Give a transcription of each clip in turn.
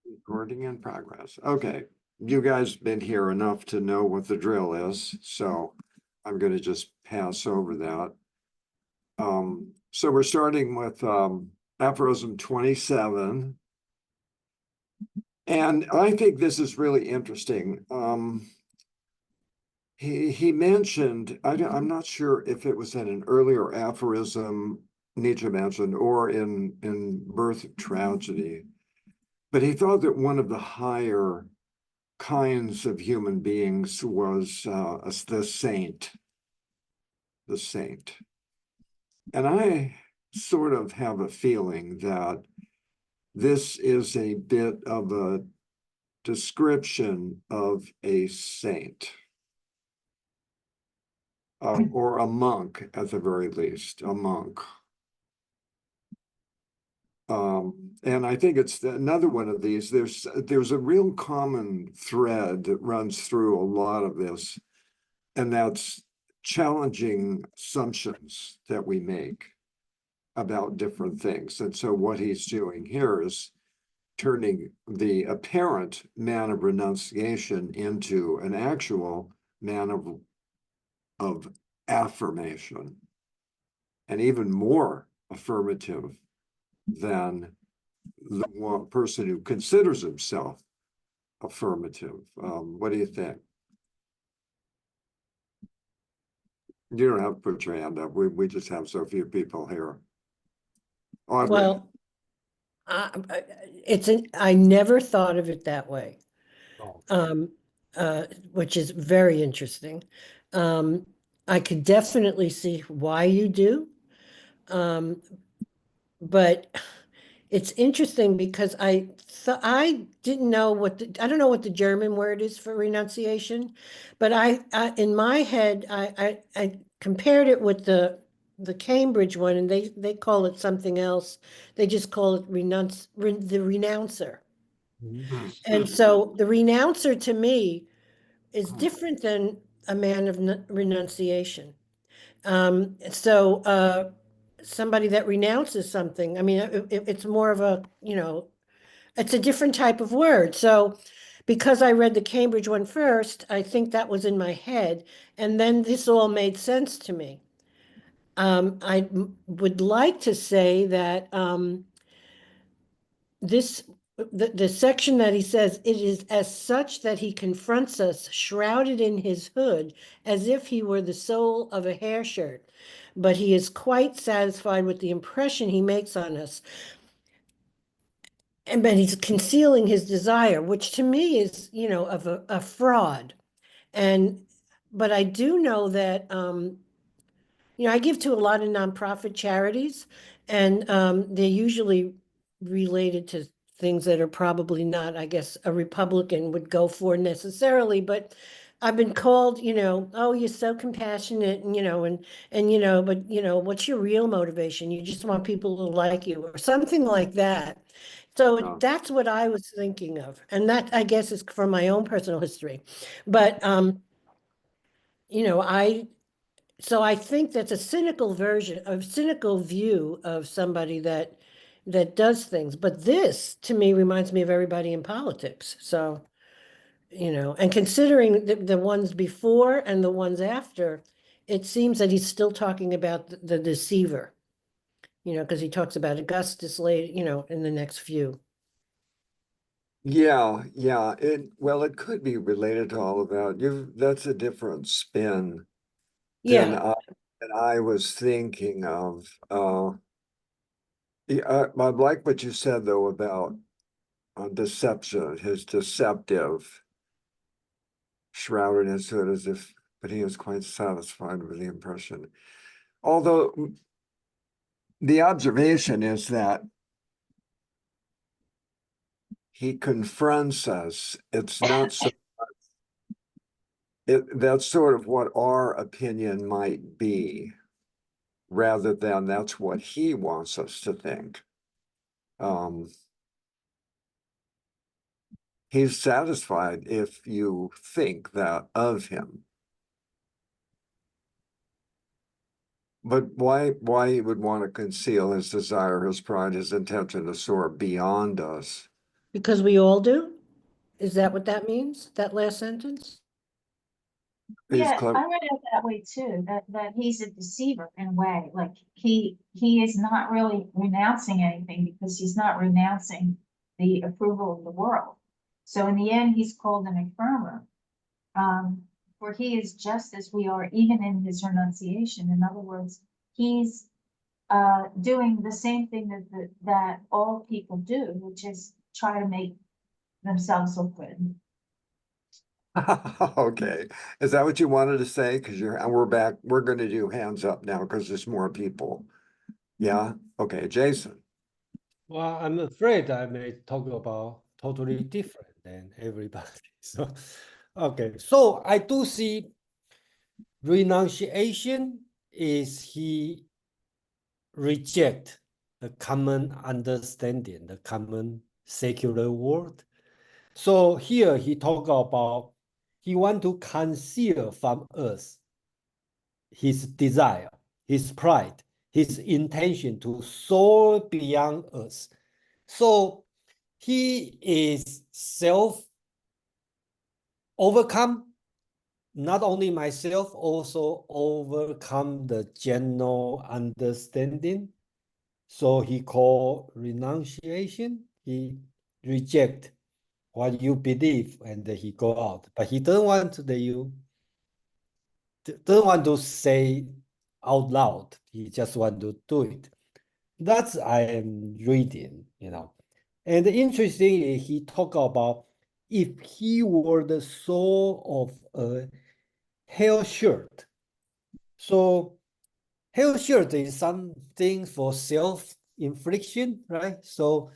Recording in progress. Okay, you guys been here enough to know what the drill is, so I'm gonna just pass over that. So we're starting with aphorism 27. And I think this is really interesting. He mentioned, I'm not sure if it was in an earlier aphorism Nietzsche mentioned or in Birth of Tragedy, but he thought that one of the higher kinds of human beings was the saint, the saint. And I sort of have a feeling that this is a bit of a description of a saint, or a monk at the very least, a monk. And I think it's another one of these. There's a real common thread that runs through a lot of this, and that's challenging assumptions that we make about different things. And so what he's doing here is turning the apparent man of renunciation into an actual man of affirmation, and even more affirmative than the one person who considers himself affirmative. What do you think? You don't have to put your hand up. We just have so few people here. Audrey. Well, I never thought of it that way, Oh. which is very interesting. I could definitely see why you do. But it's interesting because I didn't know I don't know what the German word is for renunciation, but I in my head I compared it with the Cambridge one, and they call it something else. They just call it the renouncer. And so the renouncer to me is different than a man of renunciation. Somebody that renounces something, I mean, it's more of a, it's a different type of word. So because I read the Cambridge one first, I think that was in my head. And then this all made sense to me. Would like to say that this the section that he says, it is as such that he confronts us shrouded in his hood as if he were the soul of a hair shirt, but he is quite satisfied with the impression he makes on us, and but he's concealing his desire, which to me is, of a fraud. And but I do know that I give to a lot of nonprofit charities, and they're usually related to things that are probably not, I guess, a Republican would go for necessarily. But I've been called, oh, you're so compassionate, but what's your real motivation? You just want people to like you, or something like that. So that's what I was thinking of, and that, I guess, is from my own personal history. But I so I think that's a cynical view of somebody that does things. But this, to me, reminds me of everybody in politics. So, and considering the ones before and the ones after, it seems that he's still talking about the deceiver, because he talks about Augustus later, in the next few. Yeah, yeah. It could be related to all of that. That's a different spin than Yeah. I was thinking of. Yeah, I like what you said though about deception, his deceptive, shrouded his hood as if, but he was quite satisfied with the impression. Although the observation is that he confronts us. It's not so that's sort of what our opinion might be, rather than that's what he wants us to think. He's satisfied if you think that of him. But why he would want to conceal his desire, his pride, his intention to soar beyond us Because we all do? Is that what that means? That last sentence? He's Yeah, clever. I read it that way too, that he's a deceiver in a way. Like he is not really renouncing anything because he's not renouncing the approval of the world. So in the end, he's called an affirmer. For he is just as we are, even in his renunciation. In other words, he's doing the same thing that all people do, which is try to make themselves look good. Okay, is that what you wanted to say? Because you're, and we're back, we're gonna do hands up now because there's more people. Yeah, okay, Jason. Well, I'm afraid I may talk about totally different than everybody. So, okay, so I do see renunciation is he reject the common understanding, the common secular world. So here he talk about he want to conceal from us his desire, his pride, his intention to soar beyond us. So he is self overcome, not only myself, also overcome the general understanding. So he called renunciation. He reject what you believe and he go out. But he doesn't want to say out loud. He just want to do it. That's I am reading, And interesting is he talk about if he were the soul of a hair shirt. So hair shirt is something for self-infliction, right? So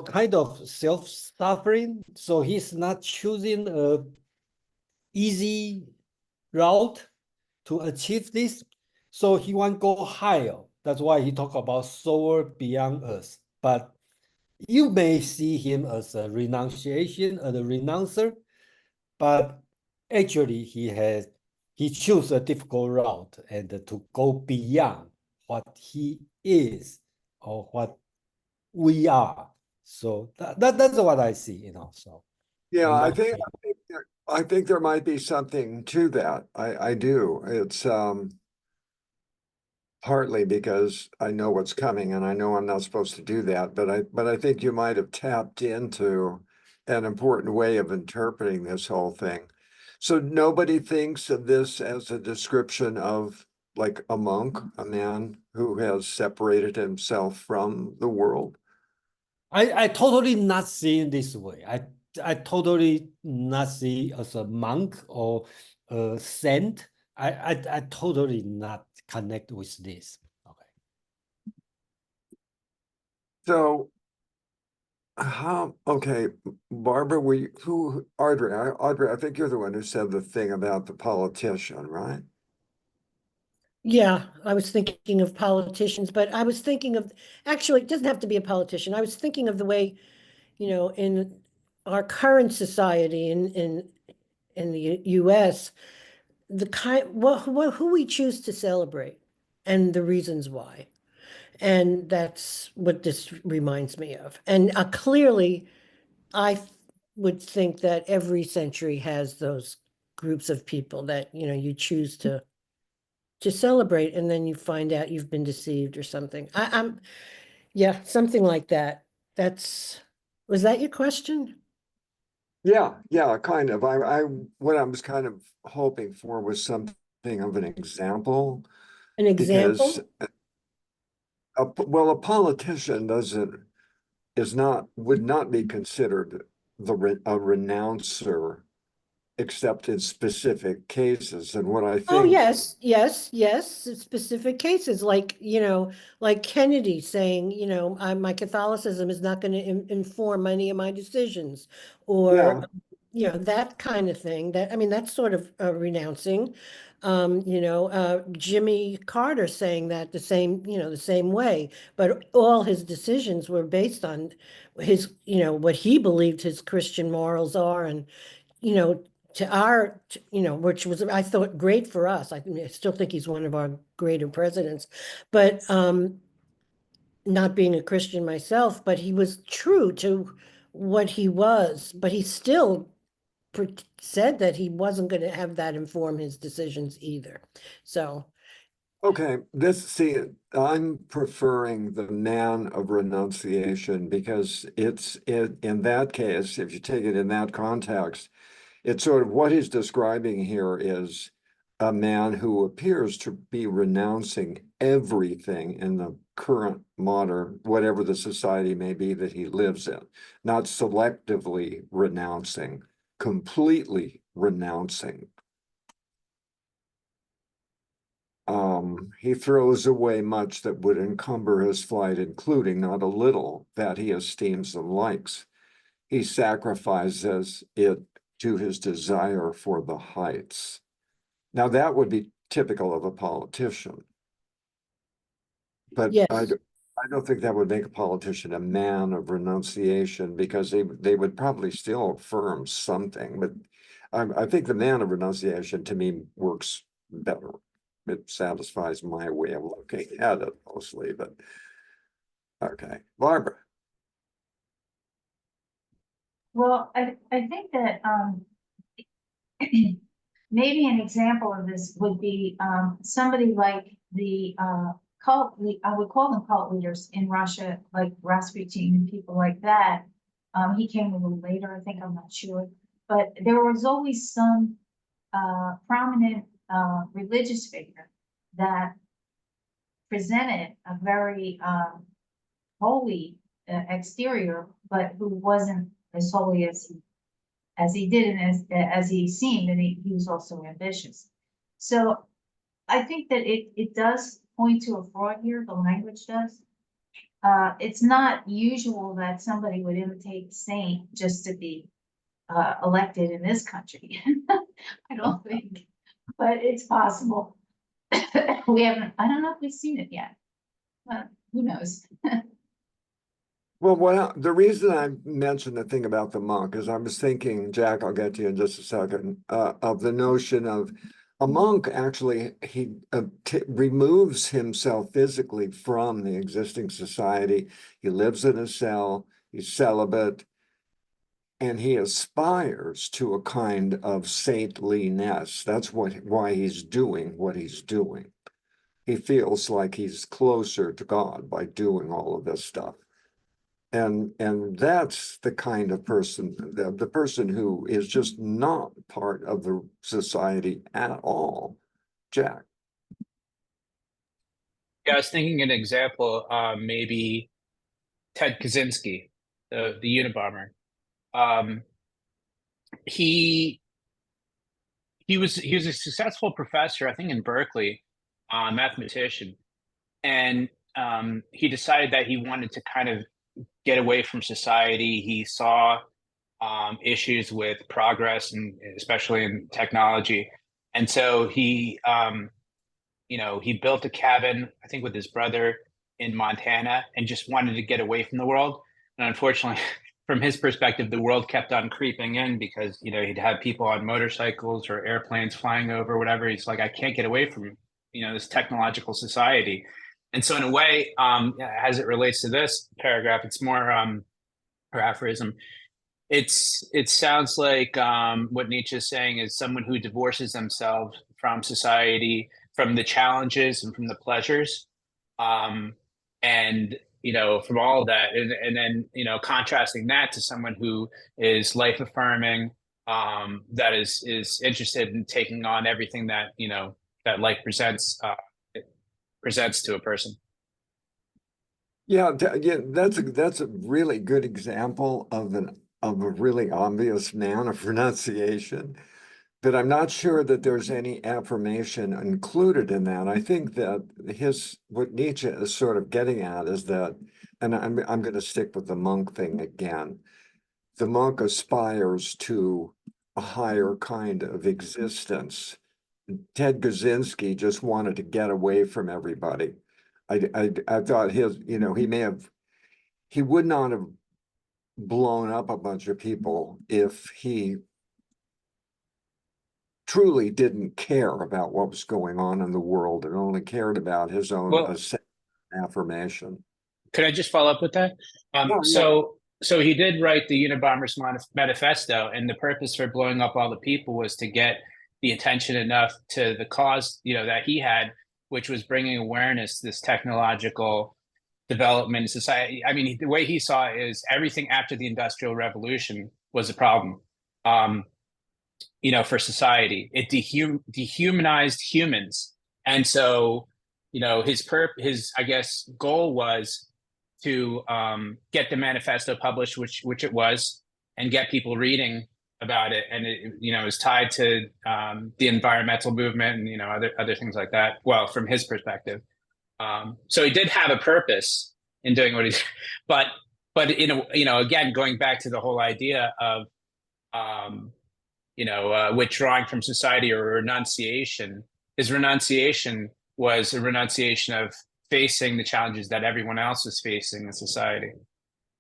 kind of self-suffering. So he's not choosing a easy route to achieve this. So he want to go higher. That's why he talk about soar beyond us. But you may see him as a renunciation, as a renouncer, but actually he chose a difficult route and to go beyond what he is or what we are. So that's what I see, So Yeah, I'm I not think, saying. I think there might be something to that. I do. It's partly because I know what's coming and I know I'm not supposed to do that, but I think you might have tapped into an important way of interpreting this whole thing. So nobody thinks of this as a description of like a monk, a man who has separated himself from the world. I totally not see it this way. I totally not see as a monk or a saint. I totally not connect with this. Okay. So okay, Barbara, Audrey, I think you're the one who said the thing about the politician, right? Yeah, I was thinking of politicians, but I was thinking of, actually, it doesn't have to be a politician. I was thinking of the way, in our current society in the US, the kind, who we choose to celebrate and the reasons why. And that's what this reminds me of. And clearly, would think that every century has those groups of people that, you choose to celebrate, and then you find out you've been deceived or something. Yeah, something like that. Was that your question? Yeah, kind of. What I was kind of hoping for was something of an example An because, example? well, a politician would not be considered a renouncer except in specific cases. And what I Oh, think, yes, yes, yes, specific cases, like, like Kennedy saying, my Catholicism is not going to inform any of my decisions, or, yeah, that kind of thing. That, I mean, that's sort of renouncing. Jimmy Carter saying that the same way, but all his decisions were based on his, what he believed his Christian morals are, and, you know, which was, I thought, great for us. I still think he's one of our greater presidents, but not being a Christian myself, but he was true to what he was, but he still said that he wasn't going to have that inform his decisions either. So, Okay, I'm preferring the man of renunciation because in that case, if you take it in that context, it's sort of what he's describing here is a man who appears to be renouncing everything in the current modern, whatever the society may be that he lives in, not selectively renouncing, completely renouncing. He throws away much that would encumber his flight, including not a little that he esteems and likes. He sacrifices it to his desire for the heights. Now, that would be typical of a politician. But yes. I don't think that would make a politician a man of renunciation because they would probably still affirm something. But I think the man of renunciation to me works better. It satisfies my way of looking at it mostly, but okay. Barbara. Well, I think that maybe an example of this would be somebody like the cult, I would call them cult leaders in Russia, like Rasputin and people like that. He came a little later, I think, I'm not sure. But there was always some prominent religious figure that presented a very holy exterior, but who wasn't as holy as he did and as he seemed, and he was also ambitious. So I think that it does point to a fraud here, the language does. It's not usual that somebody would imitate a saint just to be elected in this country. I don't think, but it's possible. We haven't, I don't know if we've seen it yet. Who knows? Well, the reason I mentioned the thing about the monk is I was thinking, Jack, I'll get to you in just a second, of the notion of a monk actually, he removes himself physically from the existing society. He lives in a cell, he's celibate, and he aspires to a kind of saintliness. That's why he's doing what he's doing. He feels like he's closer to God by doing all of this stuff. And that's the kind of person, the person who is just not part of the society at all. Jack. Yeah, I was thinking an example, maybe Ted Kaczynski, the Unabomber. He was a successful professor, I think, in Berkeley, mathematician, and he decided that he wanted to kind of get away from society. He saw issues with progress, and especially in technology, and so he built a cabin, I think, with his brother in Montana, and just wanted to get away from the world. And unfortunately, from his perspective, the world kept on creeping in because, he'd have people on motorcycles or airplanes flying over, whatever. He's like, I can't get away from, this technological society. And so in a way, as it relates to this paragraph, it's more, or aphorism, it sounds like what Nietzsche is saying is someone who divorces themselves from society, from the challenges and from the pleasures, and from all of that, and then contrasting that to someone who is life affirming, that is interested in taking on everything that that life presents to a person. Yeah, that's a really good example of a really obvious man of renunciation. But I'm not sure that there's any affirmation included in that. I think that what Nietzsche is sort of getting at is that, and I'm going to stick with the monk thing again. The monk aspires to a higher kind of existence. Ted Kaczynski just wanted to get away from everybody. I thought he would not have blown up a bunch of people if he truly didn't care about what was going on in the world and only cared about his own affirmation. Could I just follow up with that? Yeah. So so he did write the Unabomber's Manifesto, and the purpose for blowing up all the people was to get the attention enough to the cause, that he had, which was bringing awareness to this technological development in society. I mean, the way he saw it is everything after the Industrial Revolution was a problem, for society. It dehumanized humans, and so, his I guess goal was to get the manifesto published, which it was, and get people reading about it. And it, is tied to the environmental movement and other things like that. Well, from his perspective, so he did have a purpose in doing what he did, but again, going back to the whole idea of withdrawing from society or renunciation. His renunciation was a renunciation of facing the challenges that everyone else is facing in society.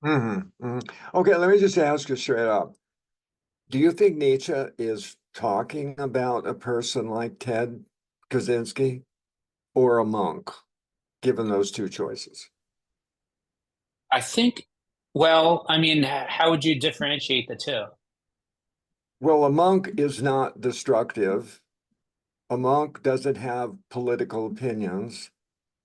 Okay, let me just ask you straight up. Do you think Nietzsche is talking about a person like Ted Kaczynski or a monk, given those two choices? I think, well, I mean, how would you differentiate the two? Well, a monk is not destructive. A monk doesn't have political opinions.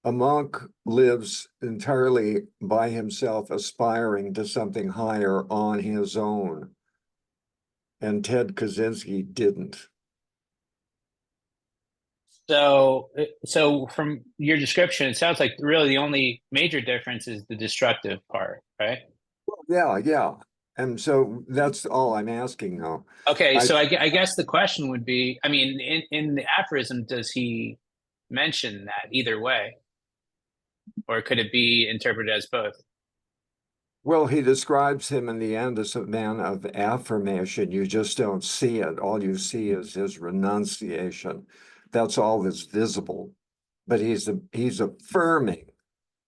A monk lives entirely by himself, aspiring to something higher on his own. And Ted Kaczynski didn't. So from your description, it sounds like really the only major difference is the destructive part, right? Yeah. And so that's all I'm asking now. Okay, so I guess the question would be, I mean, in the aphorism, does he mention that either way? Or could it be interpreted as both? Well, he describes him in the end as a man of affirmation. You just don't see it. All you see is his renunciation. That's all that's visible. But he's affirming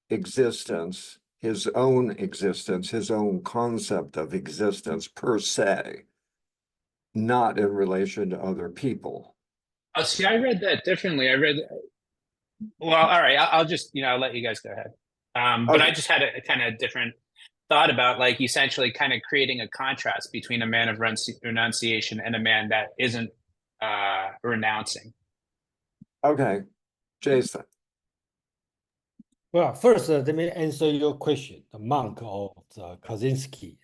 existence, his own concept of existence per se, not in relation to other people. Oh, see, I read that differently. Well, all right, I'll just, I'll let you guys go ahead. But Okay. I just had a kind of different thought about, like, essentially kind of creating a contrast between a man of renunciation and a man that isn't renouncing. Okay, Jason. Well, first, let me answer your question, the monk or the Kaczynski.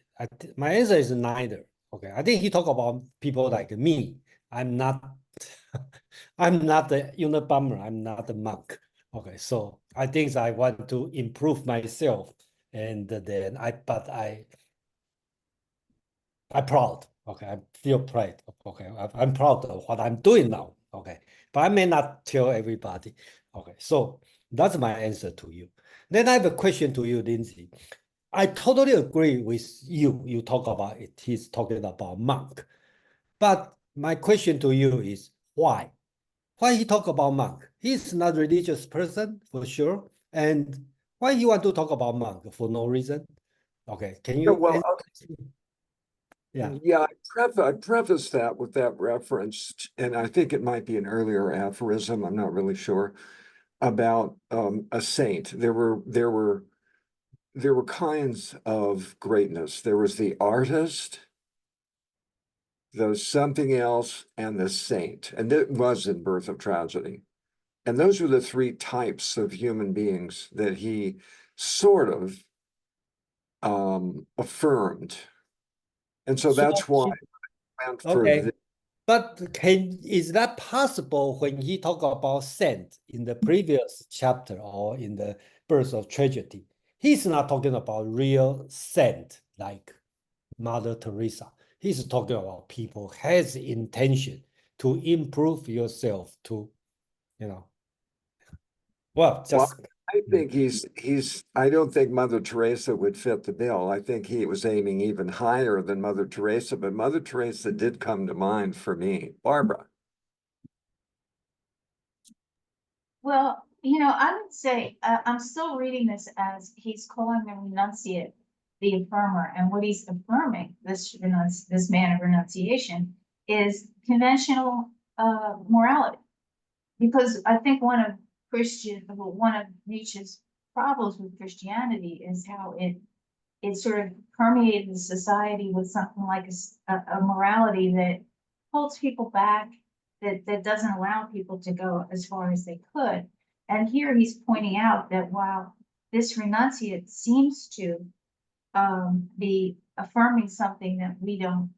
My answer is neither. Okay, I think he talked about people like me. I'm not I'm not the Unabomber, I'm not a monk. Okay, so I think I want to improve myself, and then I'm proud. Okay, I feel pride. Okay, I'm proud of what I'm doing now. Okay, but I may not tell everybody. Okay, so that's my answer to you. Then I have a question to you, Lindsay. I totally agree with you. You talk about it. He's talking about monk. But my question to you is why? Why he talk about monk? He's not a religious person for sure. And why you want to talk about monk for no reason? Okay, can you? Well, yeah. Yeah, I preface that with that reference, and I think it might be an earlier aphorism, I'm not really sure, about a saint. There were kinds of greatness. There was the artist, the something else, and the saint. And it was in Birth of Tragedy. And those were the three types of human beings that he sort of affirmed. And so that's why I went for Okay. But is that possible when he talk about saint in the previous chapter or in the Birth of Tragedy? He's not talking about real saint like Mother Teresa. He's talking about people has intention to improve yourself to, well, just. I think I don't think Mother Teresa would fit the bill. I think he was aiming even higher than Mother Teresa, but Mother Teresa did come to mind for me. Barbara. Well, I would say I'm still reading this as he's calling the renunciate the affirmer, and what he's affirming, this man of renunciation, is conventional morality. Because I think one of Nietzsche's problems with Christianity is how it it sort of permeated the society with something like a morality that holds people back, that doesn't allow people to go as far as they could. And here he's pointing out that while this renunciate seems to be affirming something that we don't,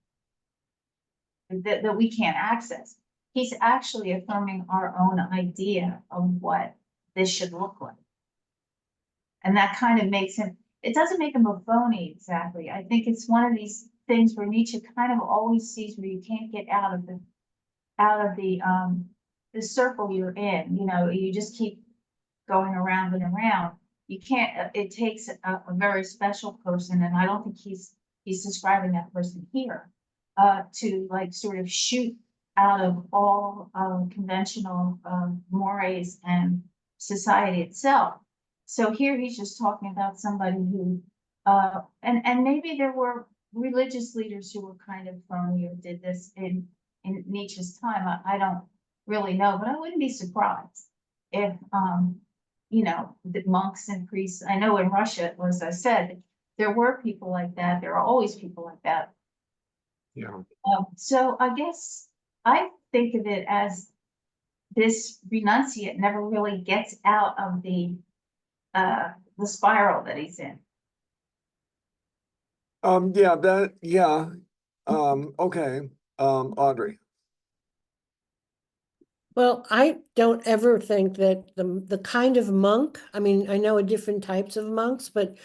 that we can't access, he's actually affirming our own idea of what this should look like. And that kind of makes him, it doesn't make him a phony exactly. I think it's one of these things where Nietzsche kind of always sees where you can't get out of the circle you're in. You know, you just keep going around and around. You can't, it takes a very special person, and I don't think he's describing that person here, to like sort of shoot out of all conventional mores and society itself. So here he's just talking about somebody who, and maybe there were religious leaders who were kind of phony or did this in Nietzsche's time. I don't really know, but I wouldn't be surprised if, you know, the monks and priests, I know in Russia, as I said, there were people like that. There are always people like that. Yeah. So I guess I think of it as this renunciate never really gets out of the spiral that he's in. Okay. Audrey. Well, I don't ever think that the kind of monk, I mean, I know different types of monks, but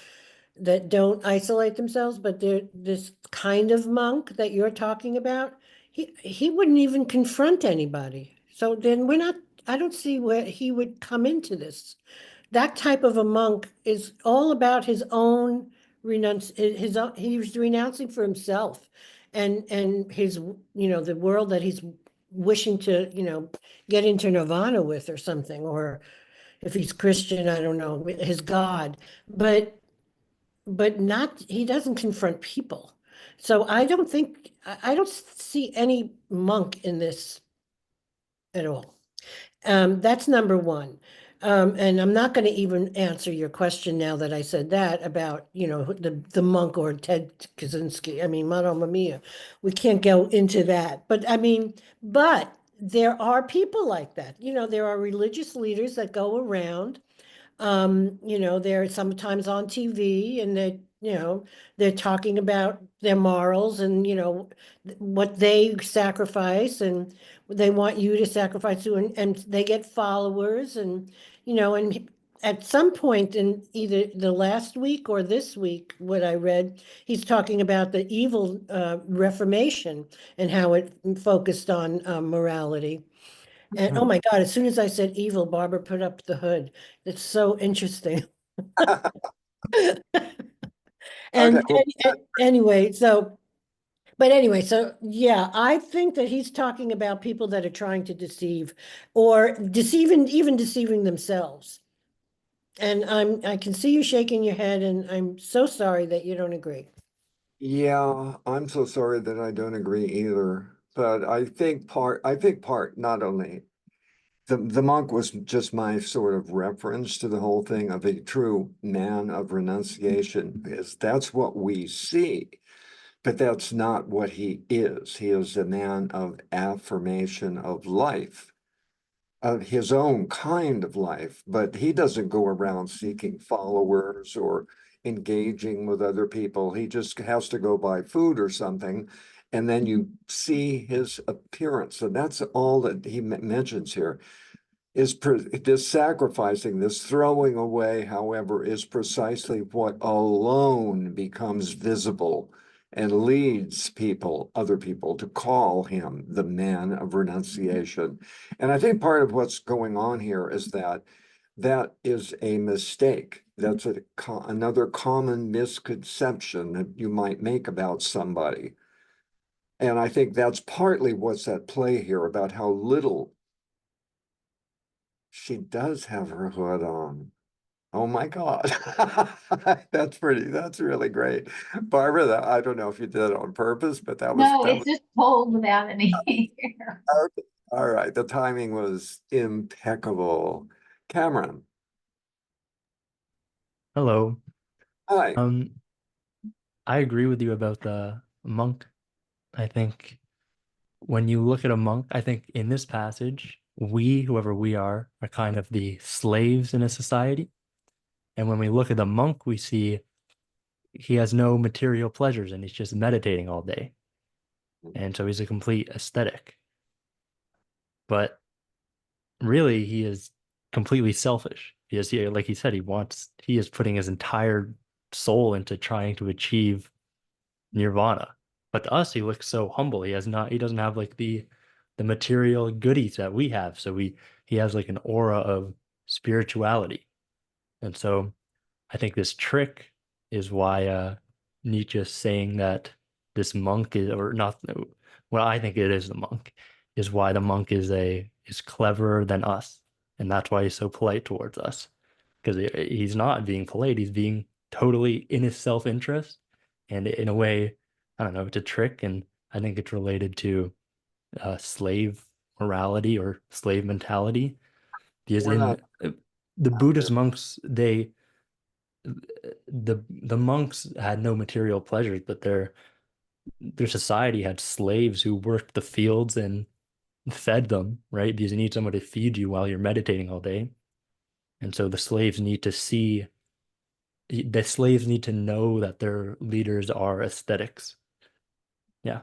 that don't isolate themselves, but this kind of monk that you're talking about, he wouldn't even confront anybody. So then I don't see where he would come into this. That type of a monk is all about his own he's renouncing for himself and his, you know, the world that he's wishing to, you know, get into nirvana with or something, or if he's Christian, I don't know, his God, but not, he doesn't confront people. So I don't see any monk in this at all. That's number one. And I'm not going to even answer your question now that I said that about, you know, the monk or Ted Kaczynski. I mean, Mamma Mia, we can't go into that. But I mean, but there are people like that. You know, there are religious leaders that go around. You know, they're sometimes on TV and they, you know, they're talking about their morals and, you know, what they sacrifice and they want you to sacrifice to, and they get followers and, you know, and at some point in either the last week or this week, what I read, he's talking about the evil Reformation and how it focused on morality. And oh my God, as soon as I said evil, Barbara put up the hood. It's so interesting. And, Okay, cool. anyway, so, but anyway, so yeah, I think that he's talking about people that are trying to deceive or even deceiving themselves. And I can see you shaking your head, and I'm so sorry that you don't agree. Yeah, I'm so sorry that I don't agree either. But I think part, not only the monk was just my sort of reference to the whole thing of a true man of renunciation, because that's what we see, but that's not what he is. He is a man of affirmation of life, of his own kind of life, but he doesn't go around seeking followers or engaging with other people. He just has to go buy food or something, and then you see his appearance. And that's all that he mentions here. This sacrificing, this throwing away, however, is precisely what alone becomes visible and leads other people, to call him the man of renunciation. And I think part of what's going on here is that is a mistake. That's another common misconception that you might make about somebody. And I think that's partly what's at play here about how little she does have her hood on. Oh my God. That's really great. Barbara, I don't know if you did it on purpose, but No, it's just told without any. okay. All right. The timing was impeccable. Cameron. Hello. Hi. I agree with you about the monk. I think when you look at a monk, I think in this passage, we, whoever we are kind of the slaves in a society. And when we look at the monk, we see he has no material pleasures and he's just meditating all day. And so he's a complete aesthetic. But really, he is completely selfish. He is, like he said, he is putting his entire soul into trying to achieve nirvana. But to us, he looks so humble. He doesn't have like the material goodies that we have. So he has like an aura of spirituality. And so I think this trick is why Nietzsche's saying that this monk is, or not, well, I think it is the monk, is why the monk is cleverer than us. And that's why he's so polite towards us. Because he's not being polite, he's being totally in his self-interest. And in a way, I don't know, it's a trick. And I think it's related to slave morality or slave mentality. Because the Buddhist monks, the monks had no material pleasures, but their society had slaves who worked the fields and fed them, right? Because you need someone to feed you while you're meditating all day. And so the slaves need to know that their leaders are aesthetics. Yeah.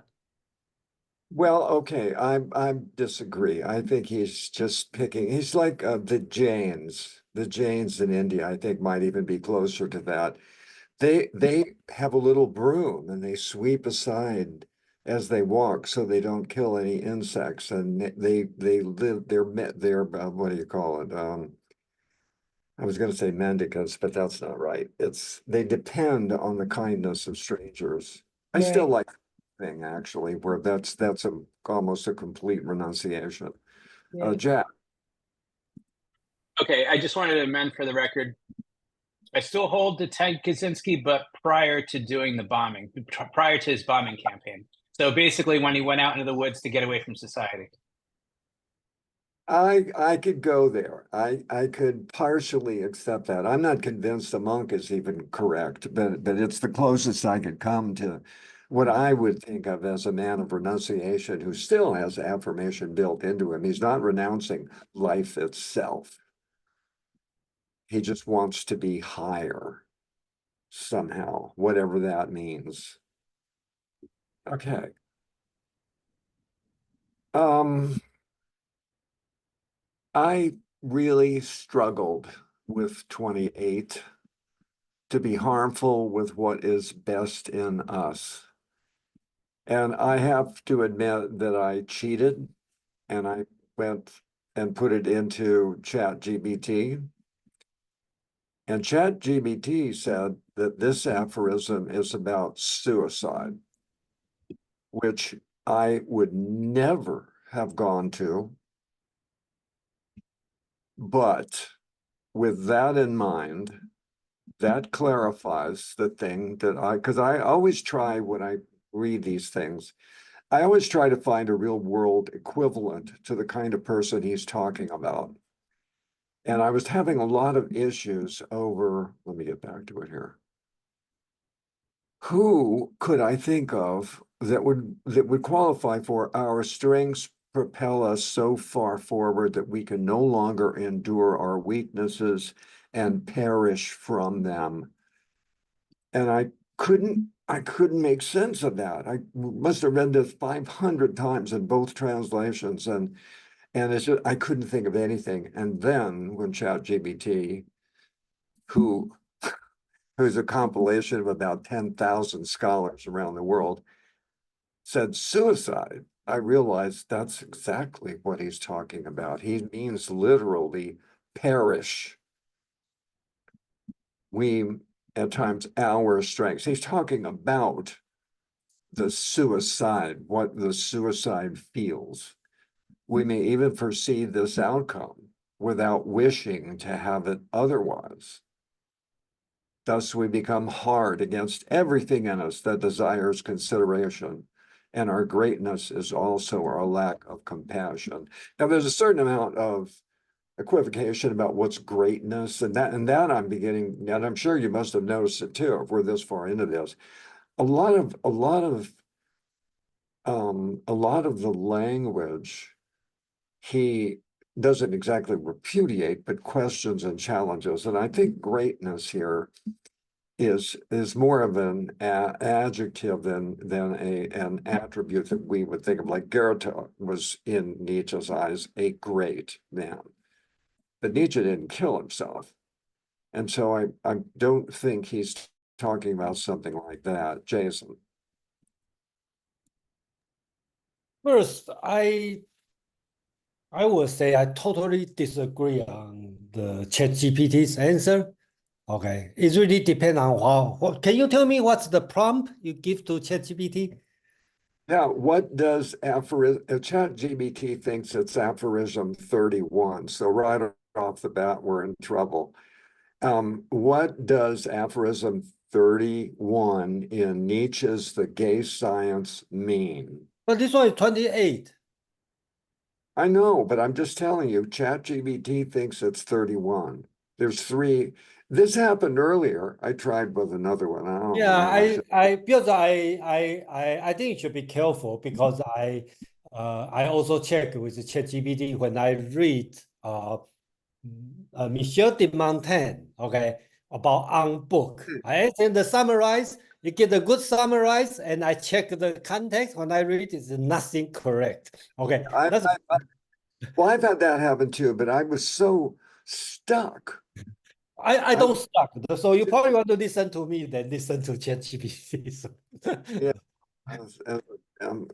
Well, okay, I disagree. I think he's just picking, he's like the Jains. The Jains in India, I think, might even be closer to that. They have a little broom and they sweep aside as they walk so they don't kill any insects, and they live, they're what do you call it? I was going to say mendicants, but that's not right. They depend on the kindness of strangers. I still like the thing actually, where that's almost a complete renunciation. Jack. Okay, I just wanted to amend for the record. I still hold to Ted Kaczynski, but prior to doing the bombing, prior to his bombing campaign. So basically when he went out into the woods to get away from society. I could go there. I could partially accept that. I'm not convinced a monk is even correct, but it's the closest I could come to what I would think of as a man of renunciation who still has affirmation built into him. He's not renouncing life itself. He just wants to be higher somehow, whatever that means. Okay. I really struggled with 28 to be harmful with what is best in us. And I have to admit that I cheated and I went and put it into ChatGPT. And ChatGPT said that this aphorism is about suicide, which I would never have gone to. But with that in mind, that clarifies the thing that because I always try when I read these things, I always try to find a real world equivalent to the kind of person he's talking about. And I was having a lot of issues over, let me get back to it here. Who could I think of that would qualify for our strengths propel us so far forward that we can no longer endure our weaknesses and perish from them? And I couldn't make sense of that. I must have read this 500 times in both translations, and it's just, I couldn't think of anything. And then when ChatGPT, who's a compilation of about 10,000 scholars around the world, said suicide, I realized that's exactly what he's talking about. He means literally perish. We, at times, our strengths. He's talking about the suicide, what the suicide feels. We may even foresee this outcome without wishing to have it otherwise. Thus, we become hard against everything in us that desires consideration, and our greatness is also our lack of compassion. Now, there's a certain amount of equivocation about what's greatness, and that I'm beginning, and I'm sure you must have noticed it too, if we're this far into this. a lot of the language he doesn't exactly repudiate, but questions and challenges. And I think greatness here is more of an adjective than an attribute that we would think of. Like Goethe was, in Nietzsche's eyes, a great man, but Nietzsche didn't kill himself, and so I don't think he's talking about something like that. Jason. First, I would say I totally disagree on the ChatGPT's answer. Okay, it really depends on what. Can you tell me what's the prompt you give to ChatGPT? Yeah, what does ChatGPT thinks it's aphorism 31. So right off the bat, we're in trouble. What does aphorism 31 in Nietzsche's The Gay Science mean? But this one is 28. I know, but I'm just telling you, ChatGPT thinks it's 31. There's three. This happened earlier. I tried with another one. I don't Yeah, know. because I think you should be careful because I also check with ChatGPT when I read Michel de Montaigne, okay, about on book. I send the summarize, you get a good summarize, and I check the context. When I read, it's nothing correct. Okay, that's Well, I've had that happen too, but I was so stuck. I don't stuck. So you probably want to listen to me, then listen to ChatGPT. So. Yeah.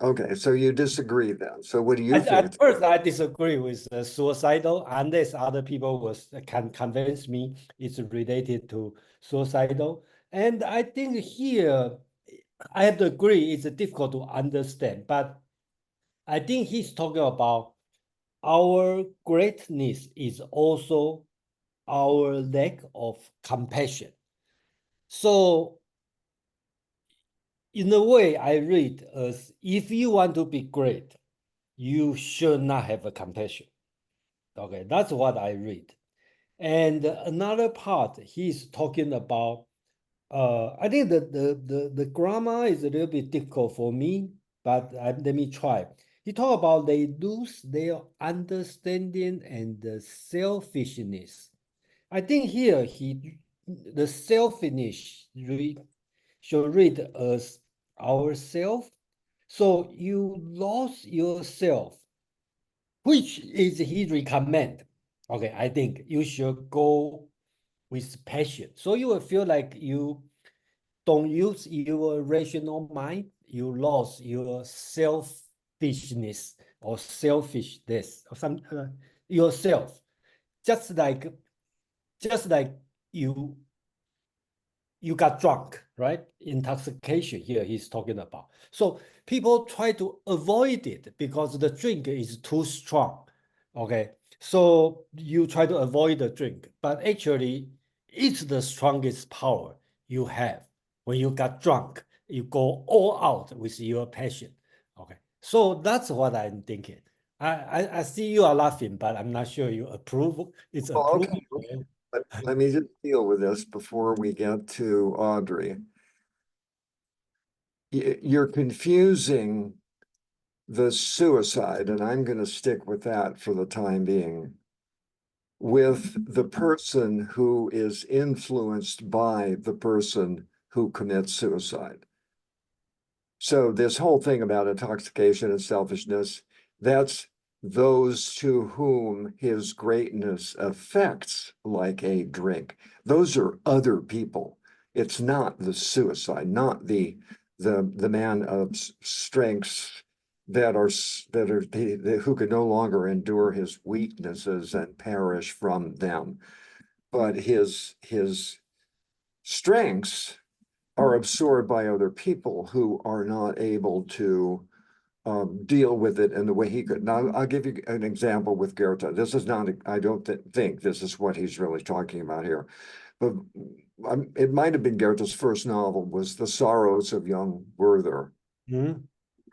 Okay, so you disagree then. So what do you think? At first, I disagree with suicidal, unless other people can convince me it's related to suicidal. And I think here, I have to agree, it's difficult to understand. But I think he's talking about our greatness is also our lack of compassion. So in a way, I read as if you want to be great, you should not have a compassion. Okay, that's what I read. And another part, he's talking about, I think the grammar is a little bit difficult for me, but let me try. He talk about they lose their understanding and the selfishness. I think here the selfishness should read as ourself. So you lost yourself, which is he recommend. Okay, I think you should go with passion. So you will feel like you don't use your rational mind, you lost your selfishness or selfishness or some yourself. Just like you got drunk, right? Intoxication here he's talking about. So people try to avoid it because the drink is too strong. Okay, so you try to avoid the drink, but actually it's the strongest power you have. When you got drunk, you go all out with your passion. Okay, so that's what I'm thinking. I see you are laughing, but I'm not sure you approve. It's Oh, approving. okay. Let me just deal with this before we get to Audrey. You're confusing the suicide, and I'm going to stick with that for the time being, with the person who is influenced by the person who commits suicide. So this whole thing about intoxication and selfishness, that's those to whom his greatness affects like a drink. Those are other people. It's not the suicide, not the man of strengths that are who can no longer endure his weaknesses and perish from them, but his strengths are absorbed by other people who are not able to deal with it in the way he could. Now, I'll give you an example with Goethe. This is not, I don't think this is what he's really talking about here, but it might have been Goethe's first novel was The Sorrows of Young Werther. Mm-hmm.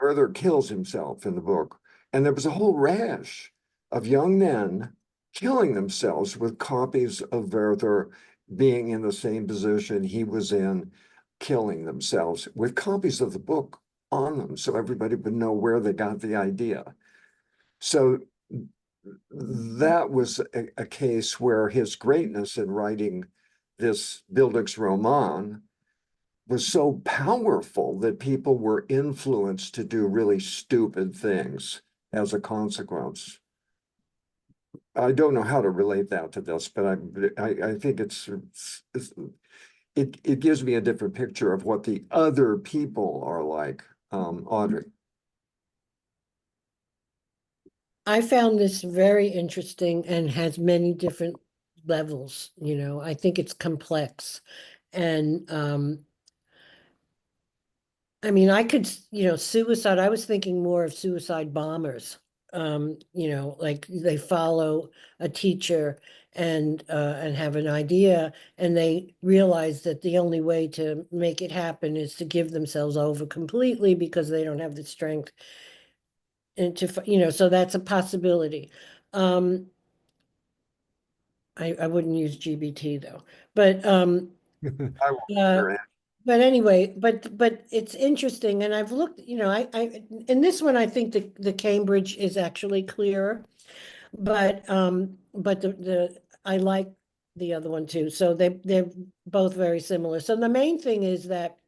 Werther kills himself in the book, and there was a whole rash of young men killing themselves with copies of Werther being in the same position he was in. killing themselves with copies of the book on them, so everybody would know where they got the idea. So that was a case where his greatness in writing this Bildungsroman was so powerful that people were influenced to do really stupid things as a consequence. I don't know how to relate that to this, but I think it gives me a different picture of what the other people are like. Audrey. I found this very interesting and has many different levels, you know. I think it's complex. And I mean, I could, you know, suicide, I was thinking more of suicide bombers. You know, like they follow a teacher and have an idea, and they realize that the only way to make it happen is to give themselves over completely because they don't have the strength and to, you know, so that's a possibility. I wouldn't use GBT though, but I will uh, but anyway, but it's interesting, and I've looked, you know, I in this one I think the Cambridge is actually clearer, but the I like the other one too. So they're both very similar. So the main thing is that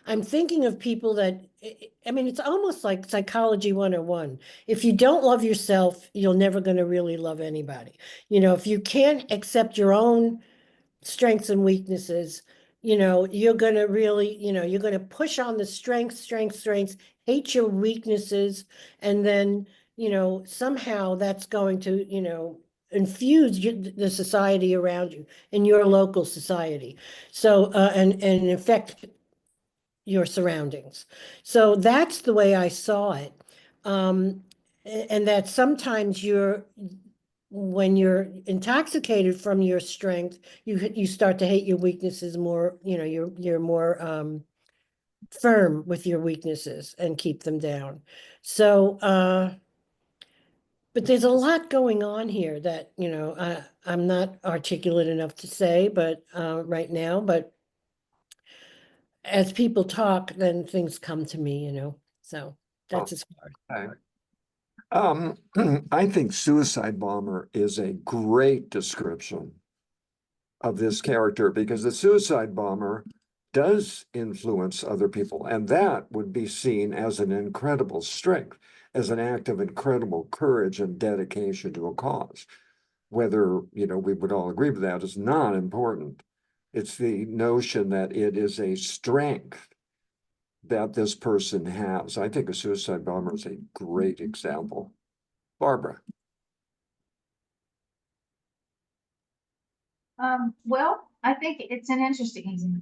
I'm thinking of people that, I mean, it's almost like psychology 101. If you don't love yourself, you're never going to really love anybody. You know, if you can't accept your own strengths and weaknesses, you know, you're going to really, you know, you're going to push on the strengths, hate your weaknesses. And then, you know, somehow that's going to, you know, infuse the society around you in your local society. So, and affect your surroundings. So that's the way I saw it. And that sometimes when you're intoxicated from your strength, you start to hate your weaknesses more, you know, you're more firm with your weaknesses and keep them down. So but there's a lot going on here that, you know, I'm not articulate enough to say, but right now, but as people talk, then things come to me, you know, so that's as far. I think suicide bomber is a great description of this character, because the suicide bomber does influence other people, and that would be seen as an incredible strength, as an act of incredible courage and dedication to a cause. Whether, you know, we would all agree with that is not important. It's the notion that it is a strength that this person has. I think a suicide bomber is a great example. Barbara. Well, I think it's an interesting example.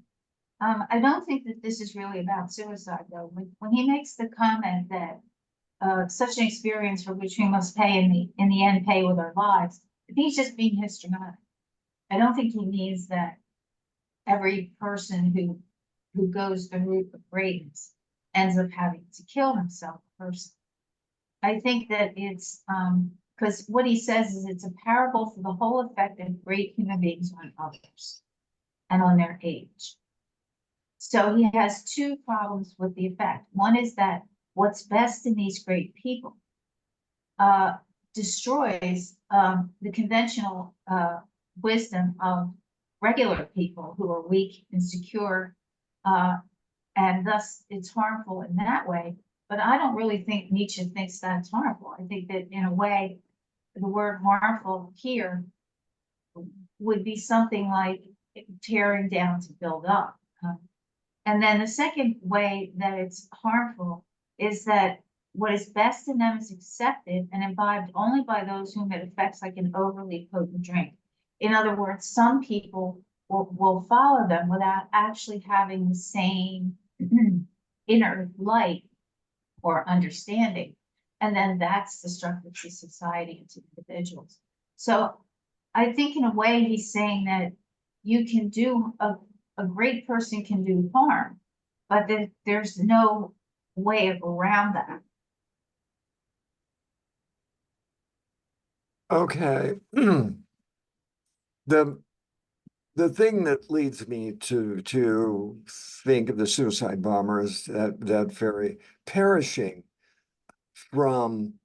I don't think that this is really about suicide, though. When he makes the comment that such an experience for which we must pay in the end pay with our lives, he's just being histrionic. I don't think he means that every person who goes the route of greatness ends up having to kill himself personally. I think that it's because what he says is it's a parable for the whole effect of great human beings on others and on their age. So he has two problems with the effect. One is that what's best in these great people destroys the conventional wisdom of regular people who are weak, insecure, and thus it's harmful in that way. But I don't really think Nietzsche thinks that's harmful. I think that in a way, the word harmful here would be something like tearing down to build up. And then the second way that it's harmful is that what is best in them is accepted and imbibed only by those whom it affects like an overly potent drink. In other words, some people will follow them without actually having the same inner light or understanding. And then that's destructive to society and to individuals. So I think in a way he's saying that you can do a great person can do harm, but there's no way of around that. Okay. the thing that leads me to think of the suicide bomber is that very perishing from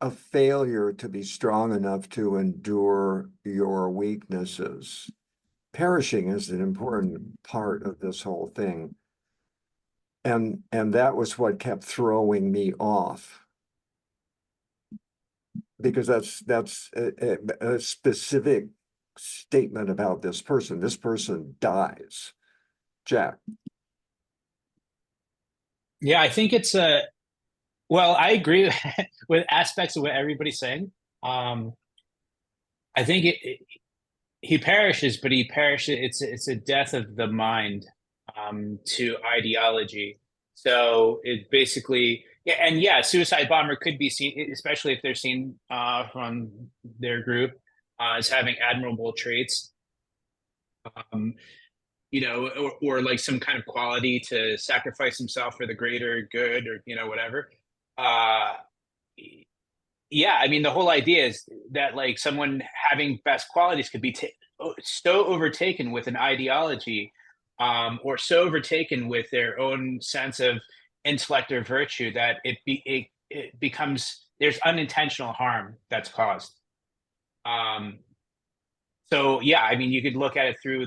a failure to be strong enough to endure your weaknesses. Perishing is an important part of this whole thing. And that was what kept throwing me off. Because that's a specific statement about this person. This person dies. Jack. Yeah, I think it's a, well, I agree with aspects of what everybody's saying. I think he perishes, but he perishes. It's a death of the mind to ideology. So it basically, yeah, and yeah, suicide bomber could be seen, especially if they're seen from their group as having admirable traits. Um, you know, or like some kind of quality to sacrifice himself for the greater good, or whatever. Uh, yeah, I mean, the whole idea is that like someone having best qualities could be so overtaken with an ideology, or so overtaken with their own sense of intellect or virtue that it becomes, there's unintentional harm that's caused. So yeah, I mean, you could look at it through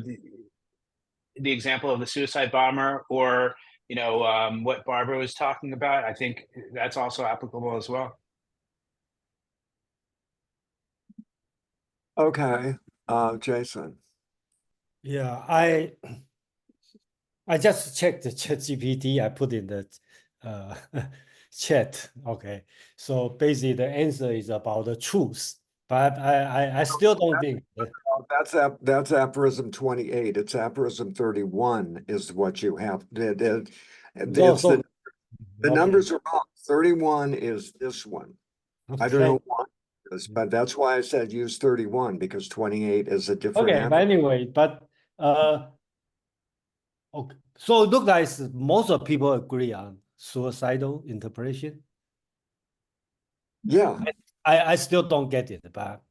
the example of the suicide bomber, or what Barbara was talking about. I think that's also applicable as well. Okay, Jason. Yeah, I just checked the ChatGPT. I put in the chat. Okay, so basically the answer is about the truth, but I still don't think that. That's aphorism 28. It's aphorism 31 is what you have. It's the Okay. numbers are wrong. 31 is this one. I don't know why, but that's why I said use 31, because 28 is a different Okay, but anyway, okay. So it looks like most of people agree on suicidal interpretation. Yeah, I still don't get it, but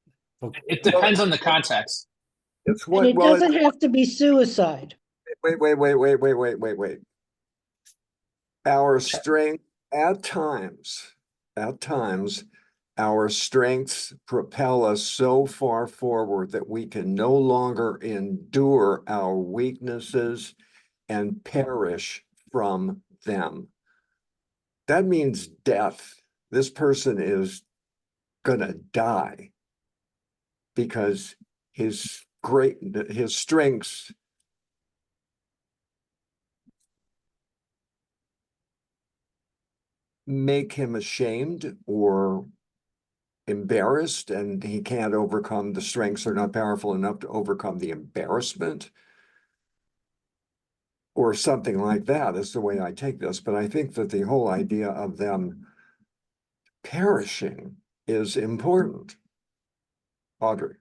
okay. It depends on the context. it's And what, it well, doesn't have to be suicide. wait. Our strength at times, our strengths propel us so far forward that we can no longer endure our weaknesses and perish from them. That means death. This person is gonna die because his strengths make him ashamed or embarrassed, and he can't overcome, the strengths are not powerful enough to overcome the embarrassment, or something like that is the way I take this. But I think that the whole idea of them perishing is important. Audrey.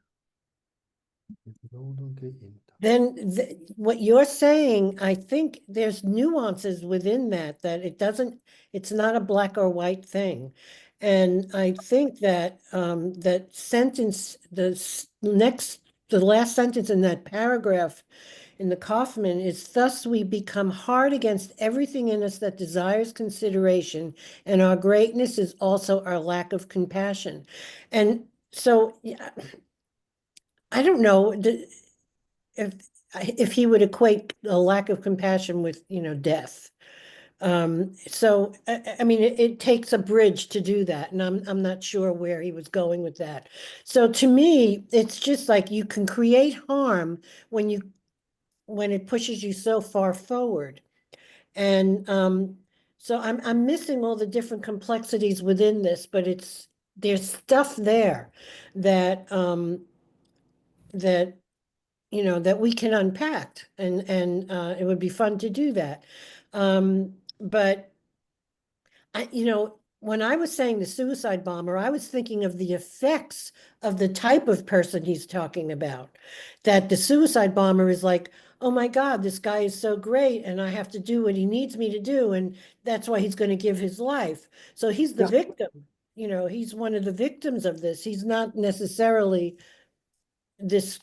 Then what you're saying, I think there's nuances within that it's not a black or white thing. And I think that that sentence, the last sentence in that paragraph in the Kaufman is, thus we become hard against everything in us that desires consideration, and our greatness is also our lack of compassion. And so yeah, I don't know if he would equate a lack of compassion with, death. So I mean, it takes a bridge to do that, and I'm not sure where he was going with that. So to me, it's just like you can create harm when it pushes you so far forward. And so I'm missing all the different complexities within this, but there's stuff there that that that we can unpack, and it would be fun to do that. But when I was saying the suicide bomber, I was thinking of the effects of the type of person he's talking about. That the suicide bomber is like, oh my God, this guy is so great, and I have to do what he needs me to do, and that's why he's going to give his life. So he's the victim. He's one of the victims of this. He's not necessarily this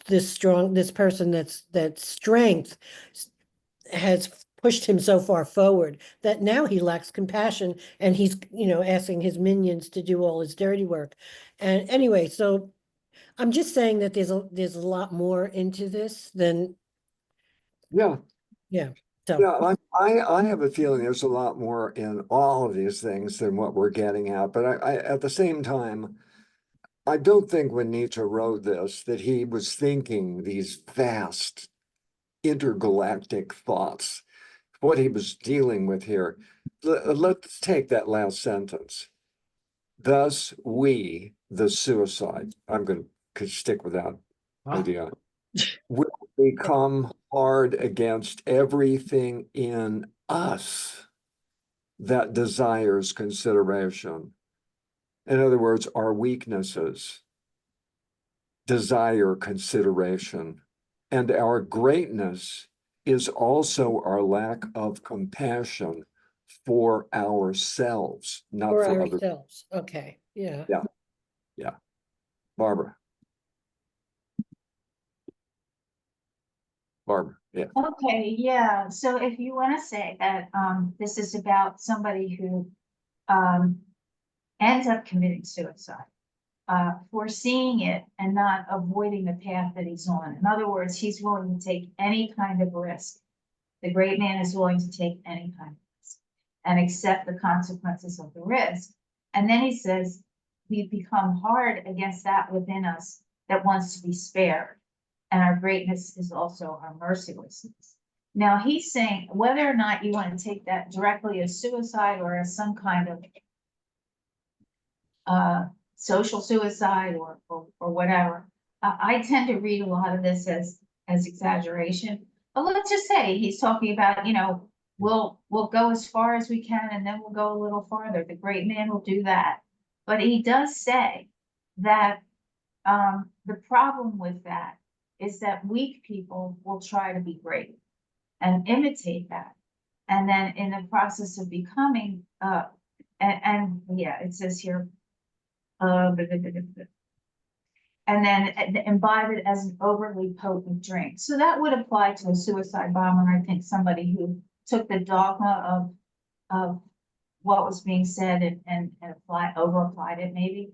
person that strength has pushed him so far forward that now he lacks compassion and he's, asking his minions to do all his dirty work. And anyway, so I'm just saying that there's a lot more into this than, Yeah. so. Yeah, I have a feeling there's a lot more in all of these things than what we're getting at. But I at the same time, I don't think when Nietzsche wrote this that he was thinking these vast intergalactic thoughts. What he was dealing with here. Let's take that last sentence. Thus, we, the suicide, I'm going to stick with that idea, will become hard against everything in us that desires consideration. In other words, our weaknesses desire consideration, and our greatness is also our lack of compassion for ourselves, not For for others. ourselves, okay, yeah. Yeah. Barbara. Yeah. Okay, yeah, so if you want to say that this is about somebody who ends up committing suicide, foreseeing it and not avoiding the path that he's on. In other words, he's willing to take any kind of risk. The great man is willing to take any kind of risk and accept the consequences of the risk. And then he says, we become hard against that within us that wants to be spared. And our greatness is also our mercilessness. Now he's saying whether or not you want to take that directly as suicide or as some kind of social suicide or whatever. I tend to read a lot of this as exaggeration. But let's just say he's talking about, we'll go as far as we can and then we'll go a little farther. The great man will do that. But he does say that the problem with that is that weak people will try to be great and imitate that. And then in the process of becoming, and yeah, it says here, and then imbibe it as an overly potent drink. So that would apply to a suicide bomber. I think somebody who took the dogma of what was being said and over applied it maybe.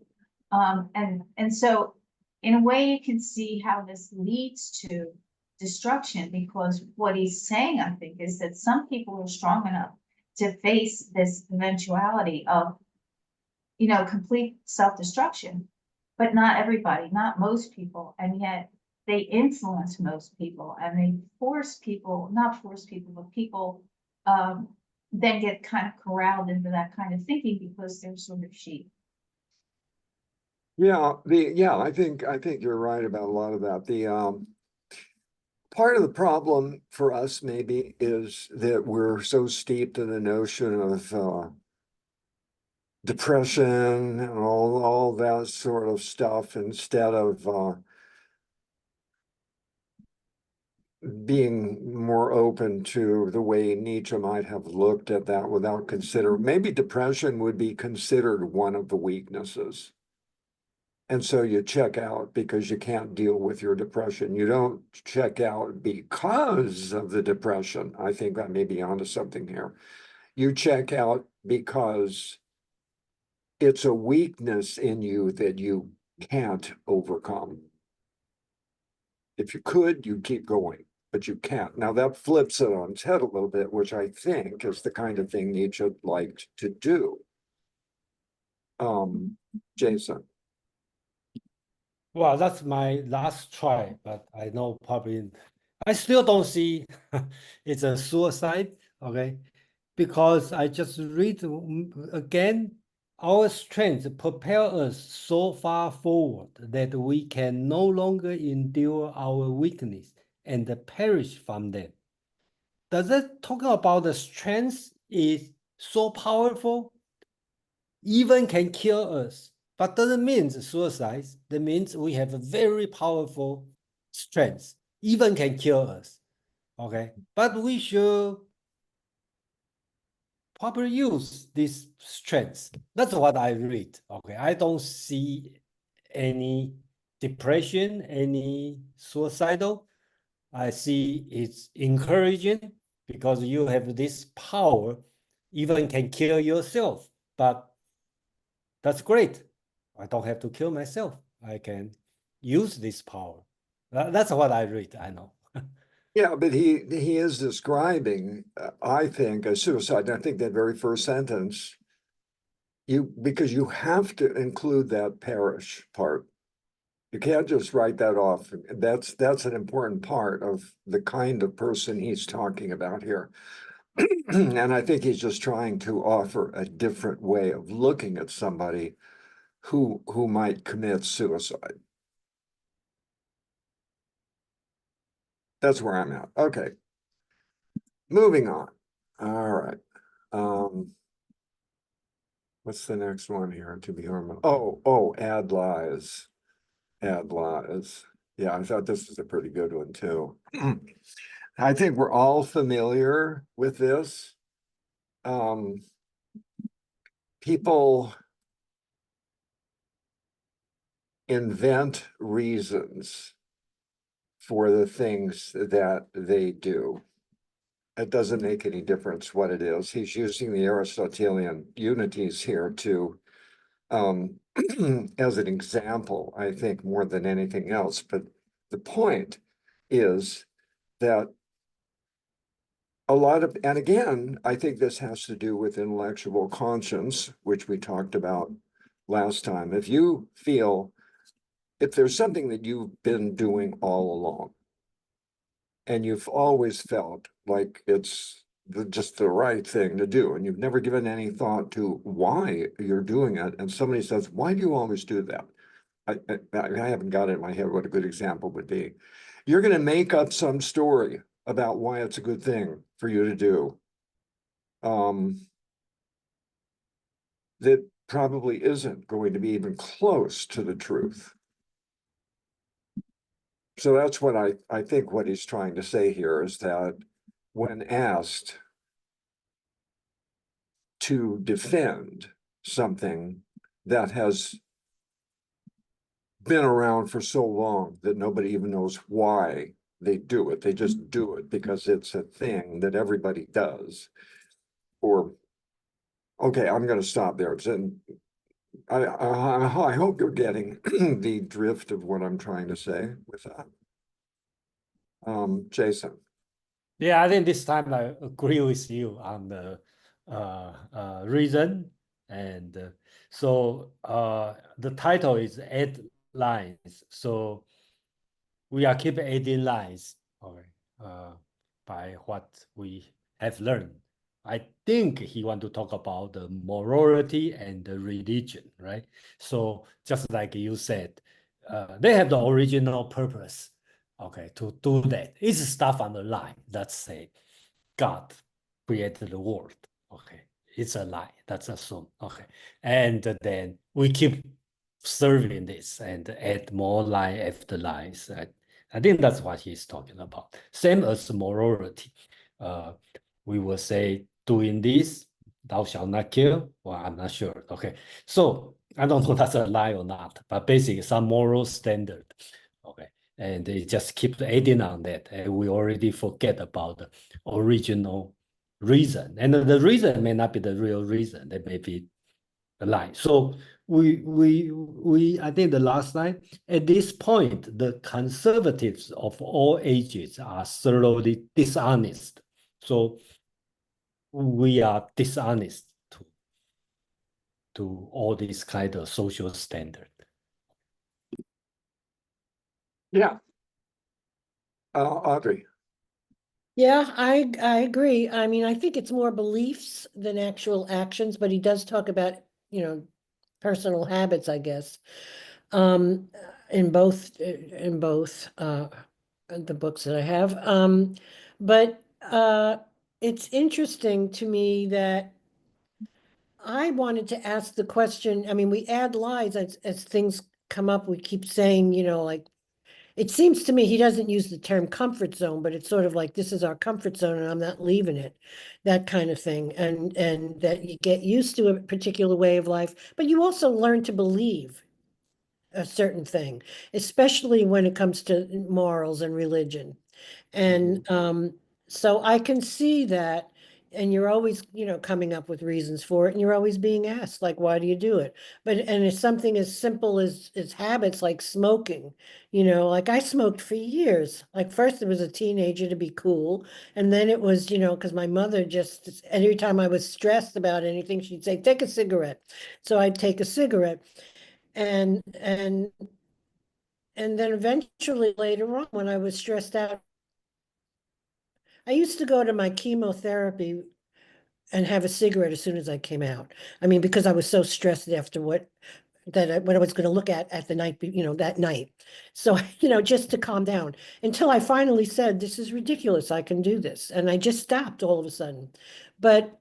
And so in a way you can see how this leads to destruction, because what he's saying, I think, is that some people are strong enough to face this eventuality of, complete self-destruction, but not everybody, not most people. And yet they influence most people and they not force people, but people then get kind of corralled into that kind of thinking because they're sort of sheep. Yeah, I think you're right about a lot of that. The part of the problem for us maybe is that we're so steeped in the notion of depression and all that sort of stuff instead of being more open to the way Nietzsche might have looked at that without considering. Maybe depression would be considered one of the weaknesses. And so you check out because you can't deal with your depression. You don't check out because of the depression. I think I may be onto something here. You check out because it's a weakness in you that you can't overcome. If you could, you'd keep going, but you can't. Now that flips it on its head a little bit, which I think is the kind of thing Nietzsche liked to do. Jason. Well, that's my last try, but I know probably I still don't see it's a suicide, okay? Because I just read again, our strength propel us so far forward that we can no longer endure our weakness and perish from them. Does that talk about the strength is so powerful, even can kill us? But doesn't mean suicide. That means we have a very powerful strength, even can kill us. Okay, but we should properly use this strength. That's what I read. Okay, I don't see any depression, any suicidal, I see it's encouraging because you have this power, even can kill yourself. But that's great. I don't have to kill myself. I can use this power. That's what I read, I know. Yeah, but he is describing, I think, a suicide. And I think that very first sentence, because you have to include that perish part. You can't just write that off. That's an important part of the kind of person he's talking about here. And I think he's just trying to offer a different way of looking at somebody who might commit suicide. That's where I'm at. Okay. Moving on. All right. What's the next one here to be harmful? Oh, add lies. Add lies. Yeah, I thought this was a pretty good one too. I think we're all familiar with this. People invent reasons for the things that they do. It doesn't make any difference what it is. He's using the Aristotelian unities here to as an example, I think, more than anything else. But the point is that a lot of, and again, I think this has to do with intellectual conscience, which we talked about last time. If you feel, if there's something that you've been doing all along, and you've always felt like it's just the right thing to do, and you've never given any thought to why you're doing it, and somebody says, why do you always do that? I haven't got it in my head what a good example would be. You're going to make up some story about why it's a good thing for you to do. That probably isn't going to be even close to the truth. So that's what I think what he's trying to say here is that when asked to defend something that has been around for so long that nobody even knows why they do it. They just do it because it's a thing that everybody does. Or, okay, I'm going to stop there. I hope you're getting the drift of what I'm trying to say with that. Jason. Yeah, I think this time I agree with you on the reason. And so the title is Add Lines. So we are keep adding lines, okay, by what we have learned. I think he want to talk about the morality and the religion, right? So just like you said, they have the original purpose, okay, to do that. It's stuff on the line. Let's say God created the world, okay. It's a lie, that's assumed, okay. And then we keep serving this and add more line after lines. I think that's what he's talking about. Same as morality. We will say doing this, thou shalt not kill. Well, I'm not sure. Okay. So I don't know if that's a lie or not, but basically some moral standard. Okay. And they just keep adding on that. And we already forget about the original reason. And the reason may not be the real reason. It may be a lie. So I think the last line, at this point, the conservatives of all ages are thoroughly dishonest. So we are dishonest to all these kind of social standard. Yeah. Audrey. Yeah, I agree. I mean, I think it's more beliefs than actual actions, but he does talk about, personal habits, I guess. In both the books that I have. But it's interesting to me that I wanted to ask the question. I mean, we add lies as things come up. We keep saying, like, it seems to me he doesn't use the term comfort zone, but it's sort of like this is our comfort zone and I'm not leaving it, that kind of thing. And that you get used to a particular way of life, but you also learn to believe a certain thing, especially when it comes to morals and religion. And so I can see that, and you're always, coming up with reasons for it, and you're always being asked, like, why do you do it? And it's something as simple as habits like smoking, like I smoked for years. Like first it was a teenager to be cool, and then it was, because my mother just, every time I was stressed about anything, she'd say, take a cigarette. So I'd take a cigarette. And then eventually later on, when I was stressed out, I used to go to my chemotherapy and have a cigarette as soon as I came out. I mean, because I was so stressed after what I was going to look at the night, that night. So, just to calm down until I finally said, this is ridiculous. I can do this. And I just stopped all of a sudden. But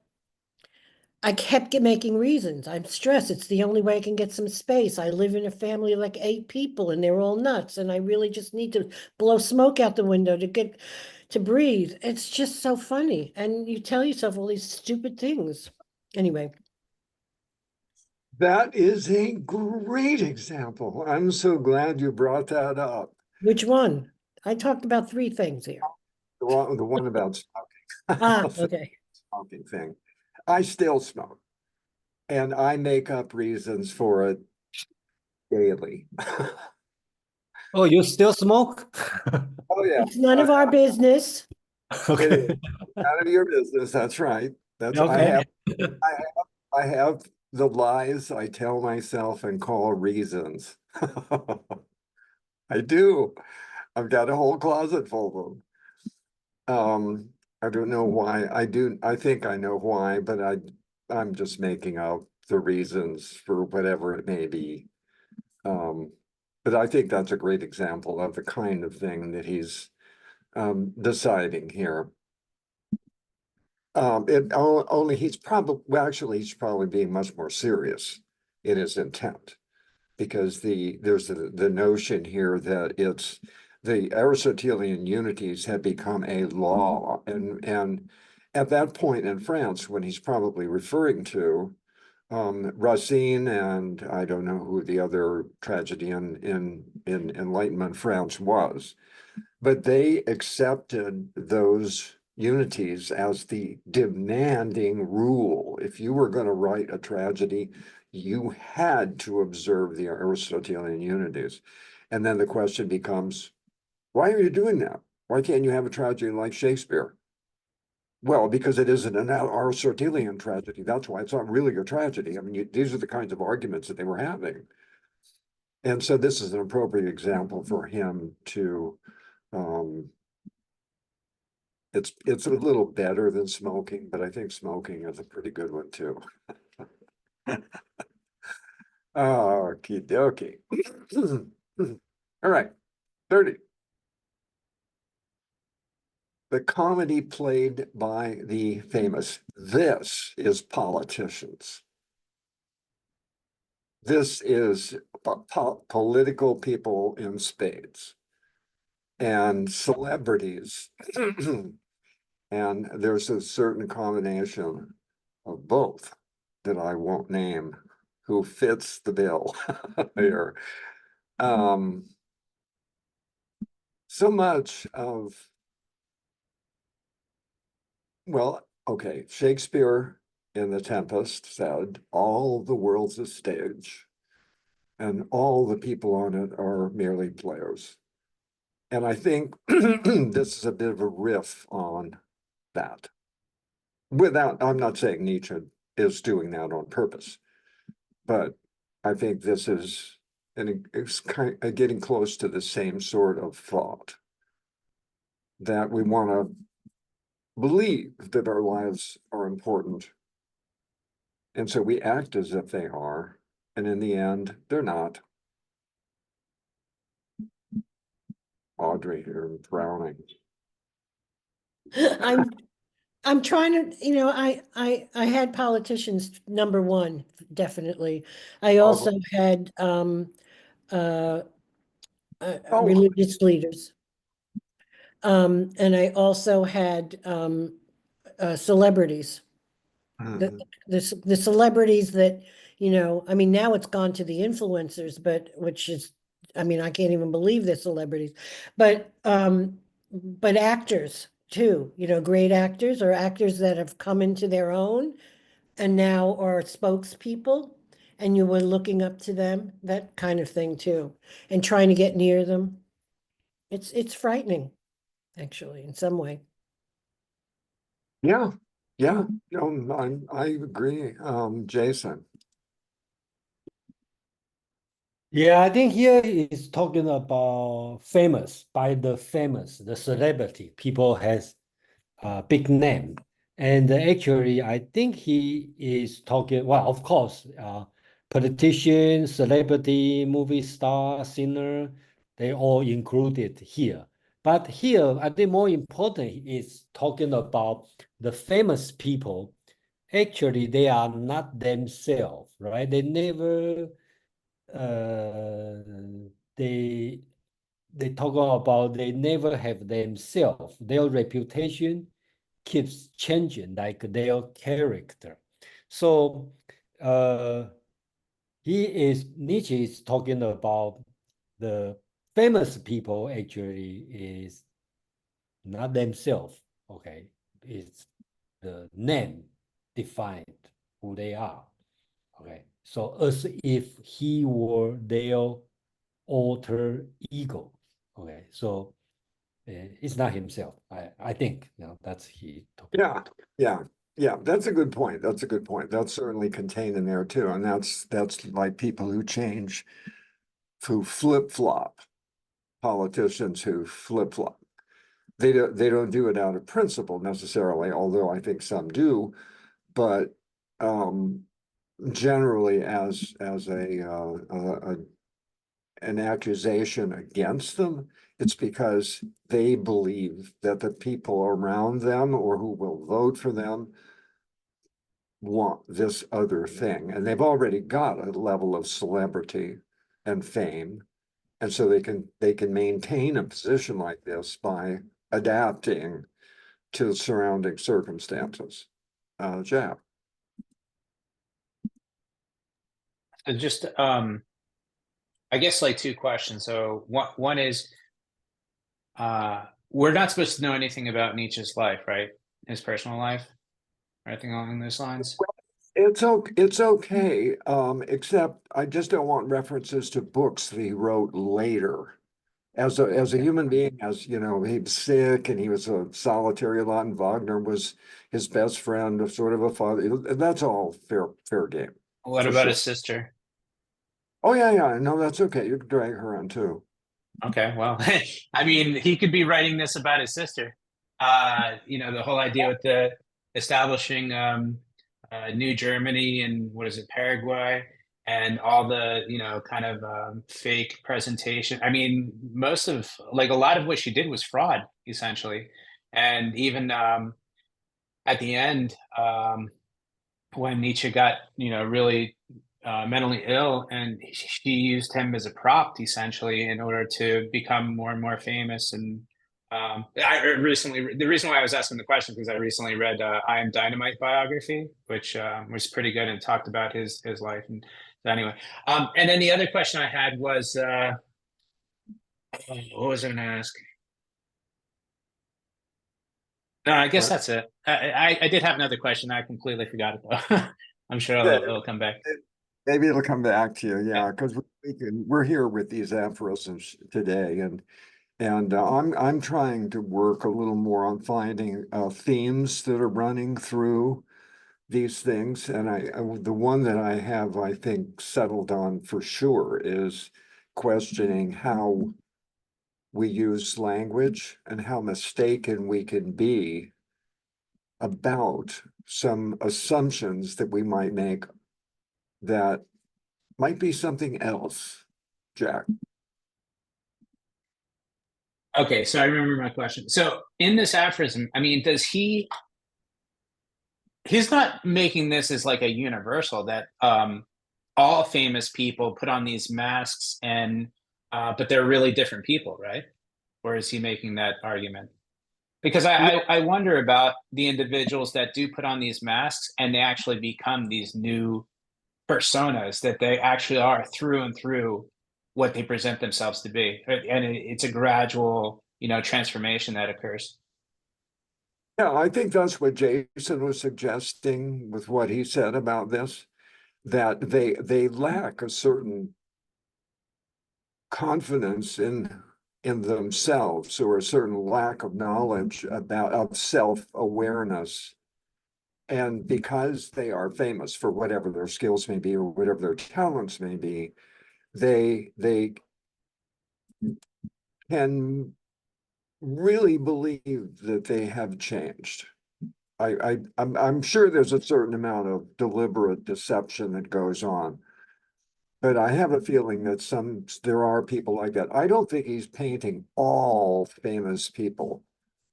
I kept making reasons. I'm stressed. It's the only way I can get some space. I live in a family of like 8 people and they're all nuts. And I really just need to blow smoke out the window to breathe. It's just so funny. And you tell yourself all these stupid things. Anyway, That is a great example. I'm so glad you brought that up. which one? I talked about 3 things here. The one about smoking. Ah, okay. Smoking thing. I still smoke, and I make up reasons for it daily. Oh, you still smoke? Oh yeah, It's none of our business. Okay. none of your business. That's right. That's Okay. I have the lies I tell myself and call reasons. I do. I've got a whole closet full of them. I don't know why. I think I know why, but I'm just making up the reasons for whatever it may be. But I think that's a great example of the kind of thing that he's deciding here. Only he's probably, well, actually, he's probably being much more serious in his intent, because there's the notion here that it's the Aristotelian unities have become a law, and at that point in France, when he's probably referring to Racine, and I don't know who the other tragedian in Enlightenment France was, but they accepted those unities as the demanding rule. If you were going to write a tragedy, you had to observe the Aristotelian unities. And then the question becomes, why are you doing that? Why can't you have a tragedy like Shakespeare? Well, because it isn't an Aristotelian tragedy. That's why it's not really a tragedy. I mean, these are the kinds of arguments that they were having. And so this is an appropriate example for him to it's a little better than smoking, but I think smoking is a pretty good one too. Okie dokie. All right, 30. The comedy played by the famous, this is politicians. This is political people in spades and celebrities. And there's a certain combination of both that I won't name who fits the bill here. So much of, well, okay, Shakespeare in The Tempest said, all the world's a stage and all the people on it are merely players. And I think this is a bit of a riff on that. I'm not saying Nietzsche is doing that on purpose, but I think this is, and it's kind of getting close to the same sort of thought, that we want to believe that our lives are important. And so we act as if they are, and in the end, they're not. Audrey here drowning. I'm trying to, I had politicians number 1, definitely. I also had religious leaders. And I also had celebrities. The celebrities that, you know, I mean, now it's gone to the influencers, but which is, I mean, I can't even believe they're celebrities, but actors too, you know, great actors or actors that have come into their own and now are spokespeople, and you were looking up to them, that kind of thing too, and trying to get near them. It's frightening, actually, in some way. Yeah, yeah, I agree, Jason. Yeah, I think here is talking about famous, by the famous, the celebrity. People has a big name. And actually, I think he is talking, well, of course, politician, celebrity, movie star, singer, they all included here. But here, I think more important is talking about the famous people. Actually, they are not themselves, right? They never uh, they they talk about they never have themselves. Their reputation keeps changing, like their character. So Nietzsche is talking about the famous people actually is not themselves. Okay, it's the name defined who they are. Okay, so as if he were their alter ego. Okay, so it's not himself. I think, you know, that's he talking Yeah, about. yeah, that's a good point. That's a good point. That's certainly contained in there too. And that's like people who change, who flip-flop, politicians who flip-flop. They don't do it out of principle necessarily, although I think some do, but generally as an accusation against them, it's because they believe that the people around them or who will vote for them want this other thing. And they've already got a level of celebrity and fame. And so they can maintain a position like this by adapting to the surrounding circumstances. Jack. So just I guess like two questions. So one is we're not supposed to know anything about Nietzsche's life, right? His personal life, or anything along those lines. It's okay, except I just don't want references to books that he wrote later. As a human being, as you know, he was sick and he was a solitary a lot, and Wagner was his best friend, a sort of a father. That's all fair game. What For about sure. his sister? Oh yeah, no, that's okay. You can drag her on too. Okay, well, I mean, he could be writing this about his sister. You know, the whole idea with the establishing New Germany and what is it, Paraguay, and all the, you know, kind of fake presentation. I mean, most of, like, a lot of what she did was fraud, essentially. And even at the end, when Nietzsche got, you know, really mentally ill, and she used him as a prop essentially in order to become more and more famous. And the reason why I was asking the question, because I recently read I Am Dynamite biography, which was pretty good and talked about his life. And so anyway, and then the other question I had was what was I going to ask? No, I guess that's it. I did have another question. I completely forgot it though. I'm sure it'll come back. Maybe it'll come back to you, Yeah. because we're here with these aphorisms today, and I'm trying to work a little more on finding themes that are running through these things, and the one that I have, I think, settled on for sure is questioning how we use language and how mistaken we can be about some assumptions that we might make that might be something else, Jack. Okay, so I remember my question. So in this aphorism, I mean, he's not making this as like a universal that all famous people put on these masks and but they're really different people, right? Or is he making that argument? Because I wonder about the individuals that do put on these masks and they actually become these new personas, that they actually are through and through what they present themselves to be. And it's a gradual, transformation that occurs. Yeah, I think that's what Jason was suggesting with what he said about this, that they lack a certain confidence in themselves, or a certain lack of knowledge of self-awareness. And because they are famous for whatever their skills may be or whatever their talents may be, they can really believe that they have changed. I'm sure there's a certain amount of deliberate deception that goes on, but I have a feeling that there are people like that. I don't think he's painting all famous people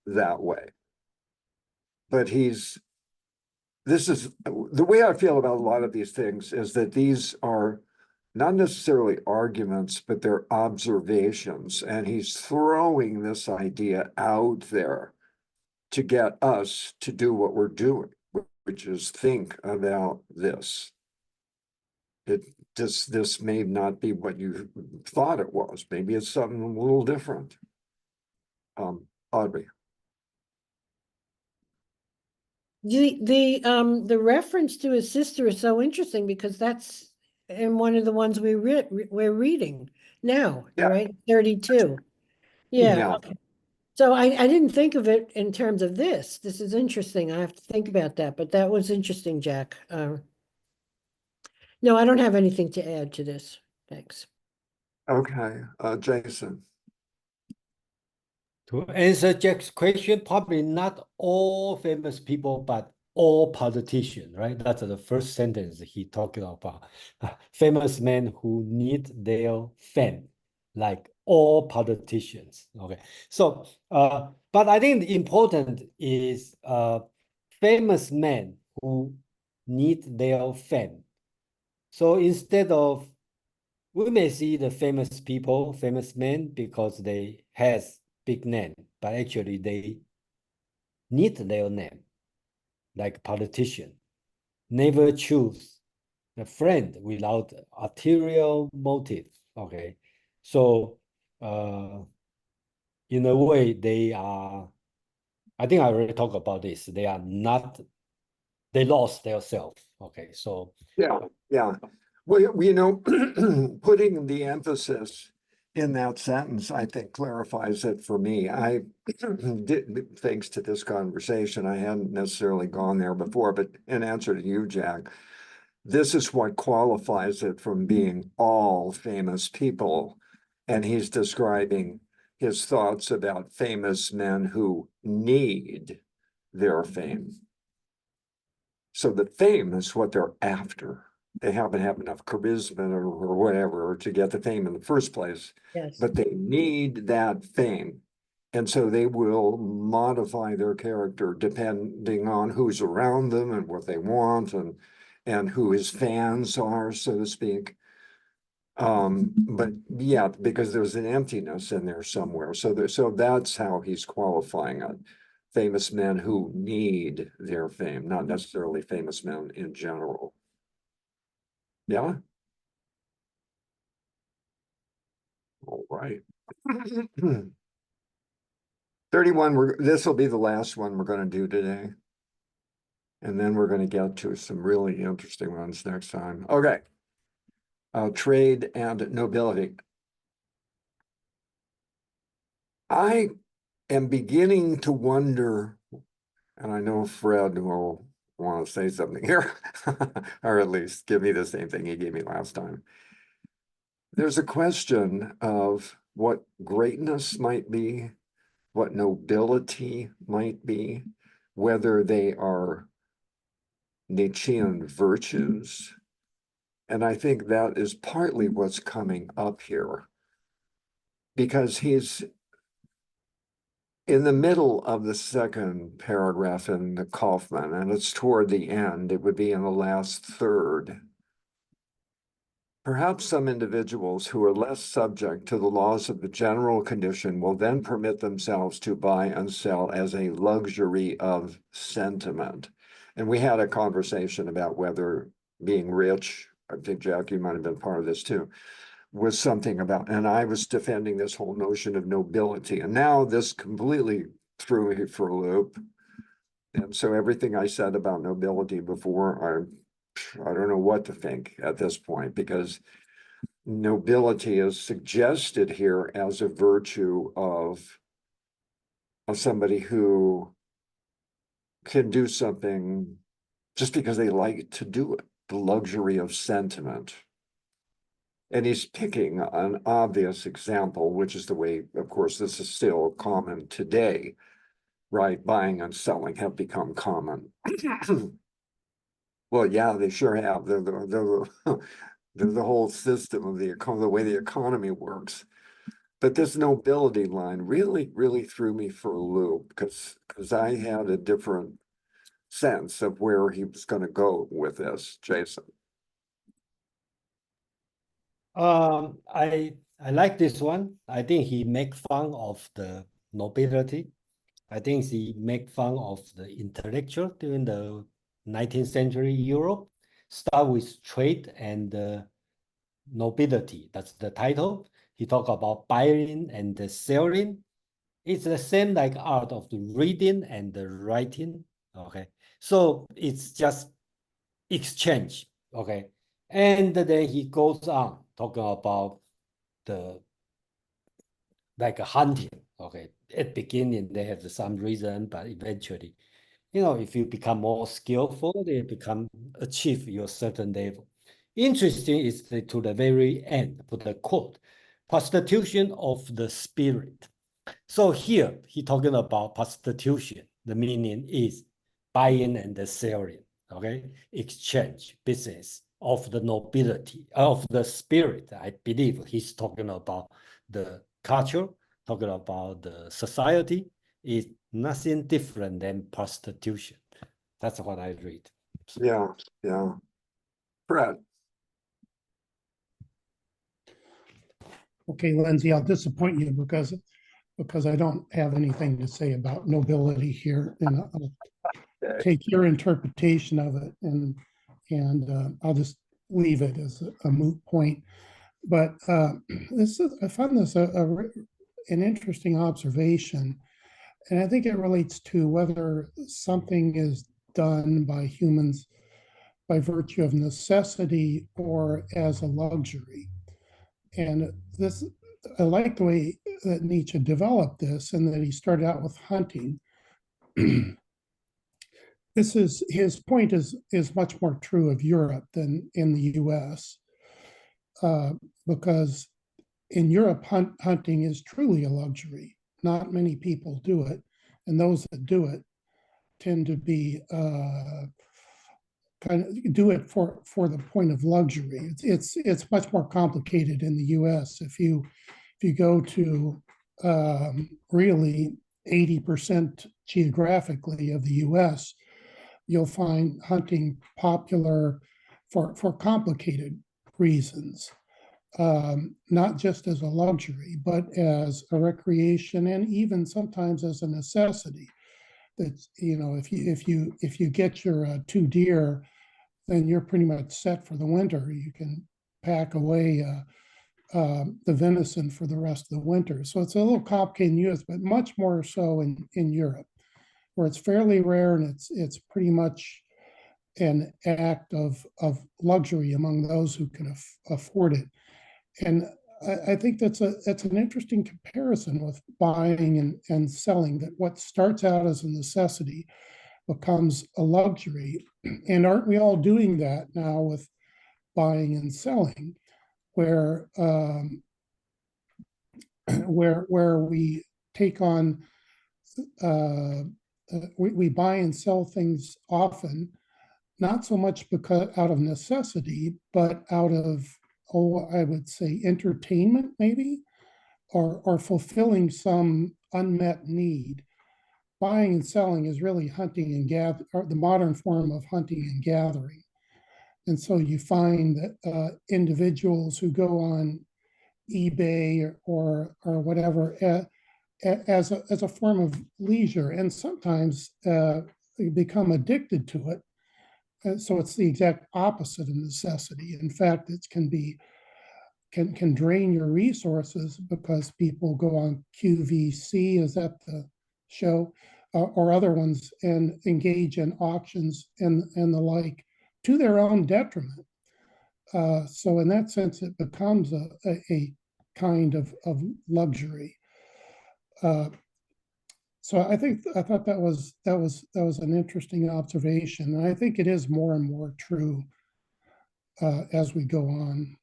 that way, but this is the way I feel about a lot of these things, is that these are not necessarily arguments, but they're observations. And he's throwing this idea out there to get us to do what we're doing, which is think about this. This may not be what you thought it was. Maybe it's something a little different. Audrey. The reference to his sister is so interesting, because that's in one of the ones we're reading now, Yeah. right? 32. Yeah. Yeah. Okay. So I didn't think of it in terms of this. This is interesting. I have to think about that, but that was interesting, Jack. No, I don't have anything to add to this. Thanks. Okay, Jason. To answer Jack's question, probably not all famous people, but all politicians, right? That's the first sentence he talked about. Famous men who need their fame, like all politicians. Okay, so but I think the important is famous men who need their fame. So instead of, we may see the famous people, famous men, because they has big name, but actually they need their name, like politician. Never choose a friend without ulterior motive. Okay, so in a way they are, I think I already talked about this. They are not, they lost their self. Okay, so Yeah. Well, putting the emphasis in that sentence, I think, clarifies it for me. I did, thanks to this conversation, I hadn't necessarily gone there before, but in answer to you, Jack, this is what qualifies it from being all famous people. And he's describing his thoughts about famous men who need their fame. So the fame is what they're after. They haven't had enough charisma or whatever to get the fame in the first place, Yes. but they need that fame. And so they will modify their character depending on who's around them and what they want, and who his fans are, so to speak. But yeah, because there's an emptiness in there somewhere. So that's how he's qualifying it. Famous men who need their fame, not necessarily famous men in general. Yeah. All right. 31, this will be the last one we're going to do today. And then we're going to get to some really interesting ones next time. Okay. Trade and nobility. I am beginning to wonder, and I know Fred will want to say something here, or at least give me the same thing he gave me last time. There's a question of what greatness might be, what nobility might be, whether they are Nietzschean virtues. And I think that is partly what's coming up here, because he's in the middle of the second paragraph in the Kaufman, and it's toward the end. It would be in the last third. Perhaps some individuals who are less subject to the laws of the general condition will then permit themselves to buy and sell as a luxury of sentiment. And we had a conversation about whether being rich I think Jackie might have been part of this too, was something about, and I was defending this whole notion of nobility. And now this completely threw me for a loop. And so everything I said about nobility before, I don't know what to think at this point, because nobility is suggested here as a virtue of somebody who can do something just because they like to do it, the luxury of sentiment. And he's picking an obvious example, which is the way, of course, this is still common today, right? Buying and selling have become common. Well, yeah, they sure have. They're the whole system of the way the economy works. But this nobility line really threw me for a loop, because I had a different sense of where he was going to go with this, Jason. I like this one. I think he make fun of the nobility. I think he make fun of the intellectual during the 19th century Europe. Start with trade and nobility. That's the title. He talk about buying and the selling. It's the same like art of the reading and the writing. Okay, so it's just exchange. Okay, and then he goes on talking about the like hunting. Okay, at beginning they have some reason, but eventually, if you become more skillful, they become achieve your certain level. Interesting is to the very end, put the quote, prostitution of the spirit. So here he talking about prostitution. The meaning is buying and the selling, okay? Exchange, business of the nobility, of the spirit. I believe he's talking about the culture, talking about the society. Is nothing different than prostitution. That's what I read. Yeah. Brett. Okay, Lindsay, I'll disappoint you because I don't have anything to say about nobility here, and I'll take your interpretation of it, and I'll just leave it as a moot point. But I found this an interesting observation, and I think it relates to whether something is done by humans by virtue of necessity or as a luxury. And I like the way that Nietzsche developed this, and that he started out with hunting. His point is much more true of Europe than in the US, because in Europe, hunting is truly a luxury. Not many people do it, and those that do it tend to be kind of do it for the point of luxury. It's much more complicated in the US. If you go to really 80% geographically of the US, you'll find hunting popular for complicated reasons, not just as a luxury, but as a recreation, and even sometimes as a necessity. That's, if you get your 2 deer, then you're pretty much set for the winter. You can pack away the venison for the rest of the winter. So it's a little complicated in the US, but much more so in Europe, where it's fairly rare, and it's pretty much an act of luxury among those who can afford it. And I think that's an interesting comparison with buying and selling, that what starts out as a necessity becomes a luxury. And aren't we all doing that now with buying and selling, where we take on we buy and sell things often, not so much because out of necessity, but out of, I would say, entertainment maybe, or fulfilling some unmet need. Buying and selling is really hunting and the modern form of hunting and gathering. And so you find that individuals who go on eBay or whatever as a form of leisure, and sometimes become addicted to it, so it's the exact opposite of necessity. In fact, it can drain your resources because people go on QVC, is that the show, or other ones, and engage in auctions and the like to their own detriment. So in that sense, it becomes a kind of luxury. So I thought that was an interesting observation, and I think it is more and more true as we go on,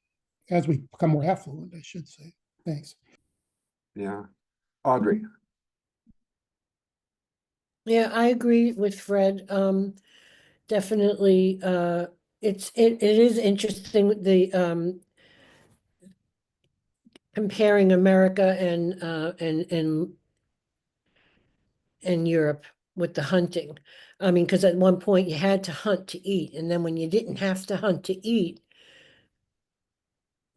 as we become more affluent, I should say. Thanks. Yeah. Audrey. Yeah, I agree with Fred. Definitely, it is interesting, the comparing America and Europe with the hunting. I mean, because at one point you had to hunt to eat, and then when you didn't have to hunt to eat,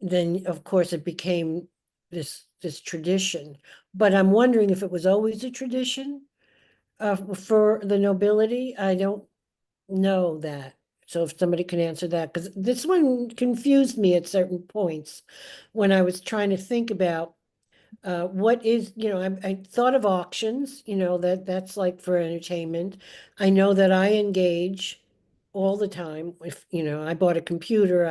then of course it became this tradition. But I'm wondering if it was always a tradition for the nobility. I don't know that. So if somebody can answer that, because this one confused me at certain points when I was trying to think about what is, I thought of auctions, that's like for entertainment. I know that I engage all the time. If, I bought a computer,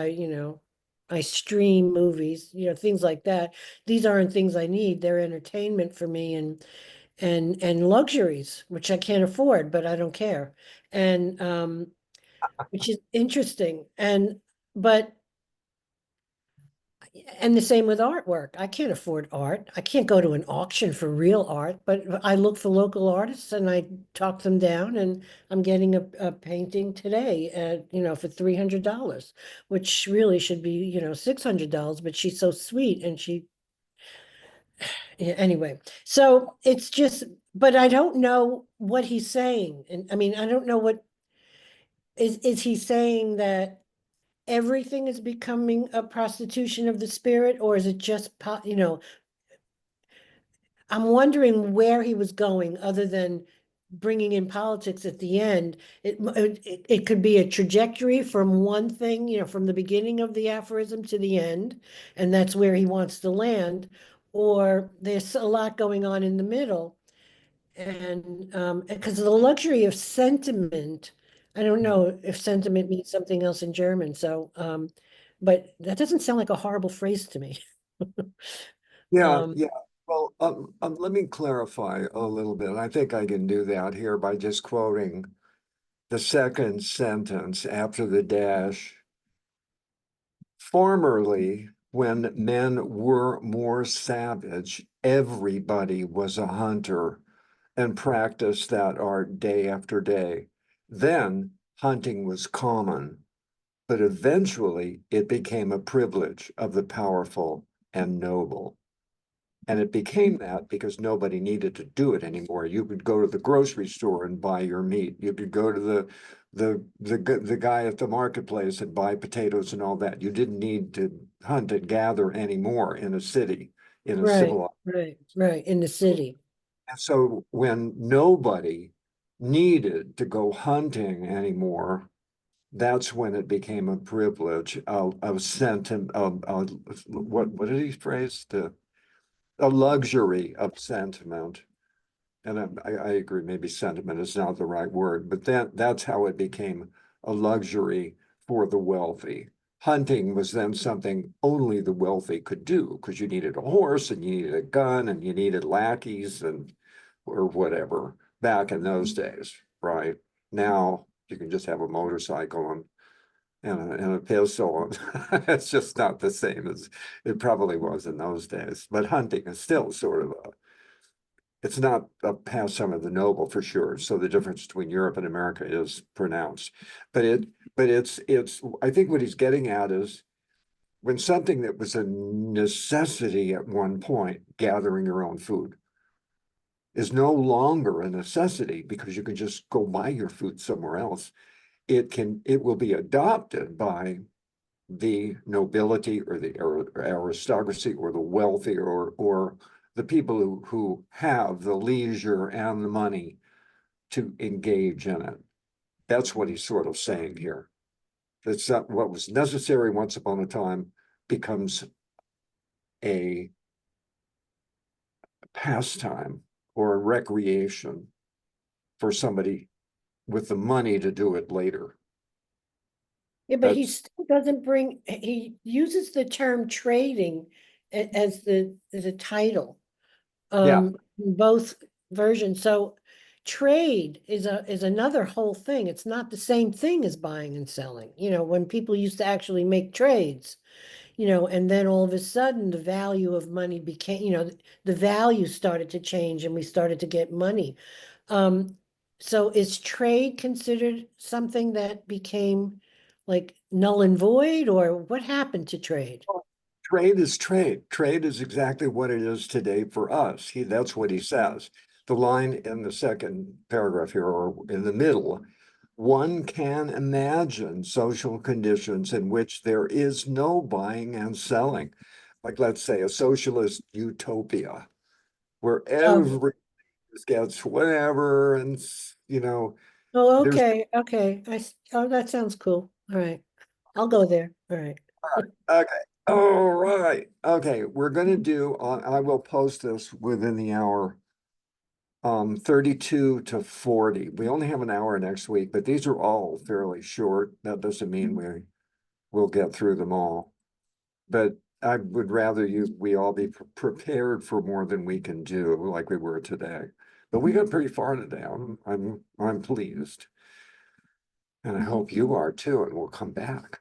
I stream movies, things like that. These aren't things I need. They're entertainment for me, and luxuries, which I can't afford, but I don't care. And which is interesting. But the same with artwork. I can't afford art. I can't go to an auction for real art, but I look for local artists and I talk them down, and I'm getting a painting today at, for $300, which really should be, $600, but she's so sweet and yeah, anyway. So it's just, but I don't know what he's saying. And I mean, I don't know what is he saying, that everything is becoming a prostitution of the spirit, or is it just, I'm wondering where he was going, other than bringing in politics at the end. It could be a trajectory from one thing, from the beginning of the aphorism to the end, and that's where he wants to land, or there's a lot going on in the middle. And because the luxury of sentiment, I don't know if sentiment means something else in German. So, but that doesn't sound like a horrible phrase to me. Yeah, Um, yeah. Well, let me clarify a little bit. I think I can do that here by just quoting the second sentence after the dash. Formerly, when men were more savage, everybody was a hunter and practiced that art day after day. Then hunting was common, but eventually it became a privilege of the powerful and noble. And it became that because nobody needed to do it anymore. You could go to the grocery store and buy your meat. You could go to the guy at the marketplace and buy potatoes and all that. You didn't need to hunt and gather anymore in a city, in a right, civilized. right, in the city. And so when nobody needed to go hunting anymore, that's when it became a privilege of sentiment of what did he phrase? A luxury of sentiment. And I agree, maybe sentiment is not the right word, but that's how it became a luxury for the wealthy. Hunting was then something only the wealthy could do, because you needed a horse and you needed a gun and you needed lackeys or whatever back in those days, right? Now you can just have a motorcycle and a pistol. It's just not the same as it probably was in those days. But hunting is still sort of it's not a pastime of the noble for sure. So the difference between Europe and America is pronounced. But it's I think what he's getting at is when something that was a necessity at one point, gathering your own food, is no longer a necessity because you can just go buy your food somewhere else. It will be adopted by the nobility or the aristocracy or the wealthy or the people who have the leisure and the money to engage in it. That's what he's sort of saying here. That's not what was necessary once upon a time becomes a pastime or a recreation for somebody with the money to do it later. Yeah, but he That's- still doesn't bring, he uses the term trading as the title. Yeah. In both versions. So trade is another whole thing. It's not the same thing as buying and selling. You know, when people used to actually make trades, you know, and then all of a sudden the value of money became, you know, the value started to change and we started to get money. So is trade considered something that became like null and void, or what happened to trade? Trade is trade. Trade is exactly what it is today for us. That's what he says. The line in the second paragraph here, or in the middle, one can imagine social conditions in which there is no buying and selling. Like, let's say, a socialist utopia, where everyone gets whatever, and, you know, Oh, there's okay. Oh, that sounds cool. All right. I'll go there. All right. okay. All right. Okay, we're gonna do I will post this within the hour. 32 to 40. We only have an hour next week, but these are all fairly short. That doesn't mean we'll get through them all. But I would rather we all be prepared for more than we can do, like we were today. But we got pretty far today. I'm pleased. And I hope you are too, and we'll come back.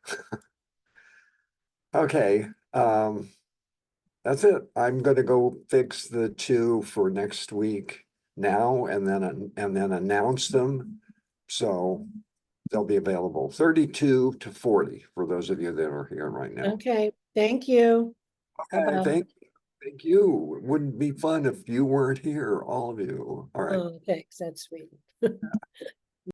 Okay, that's it. I'm gonna go fix the two for next week now and then announce them. So they'll be available 32 to 40 for those of you that are here right now. Okay, thank you. Okay, Bye-bye. thank you. It wouldn't be fun if you weren't here, all of you. All right. Oh, thanks, that's sweet.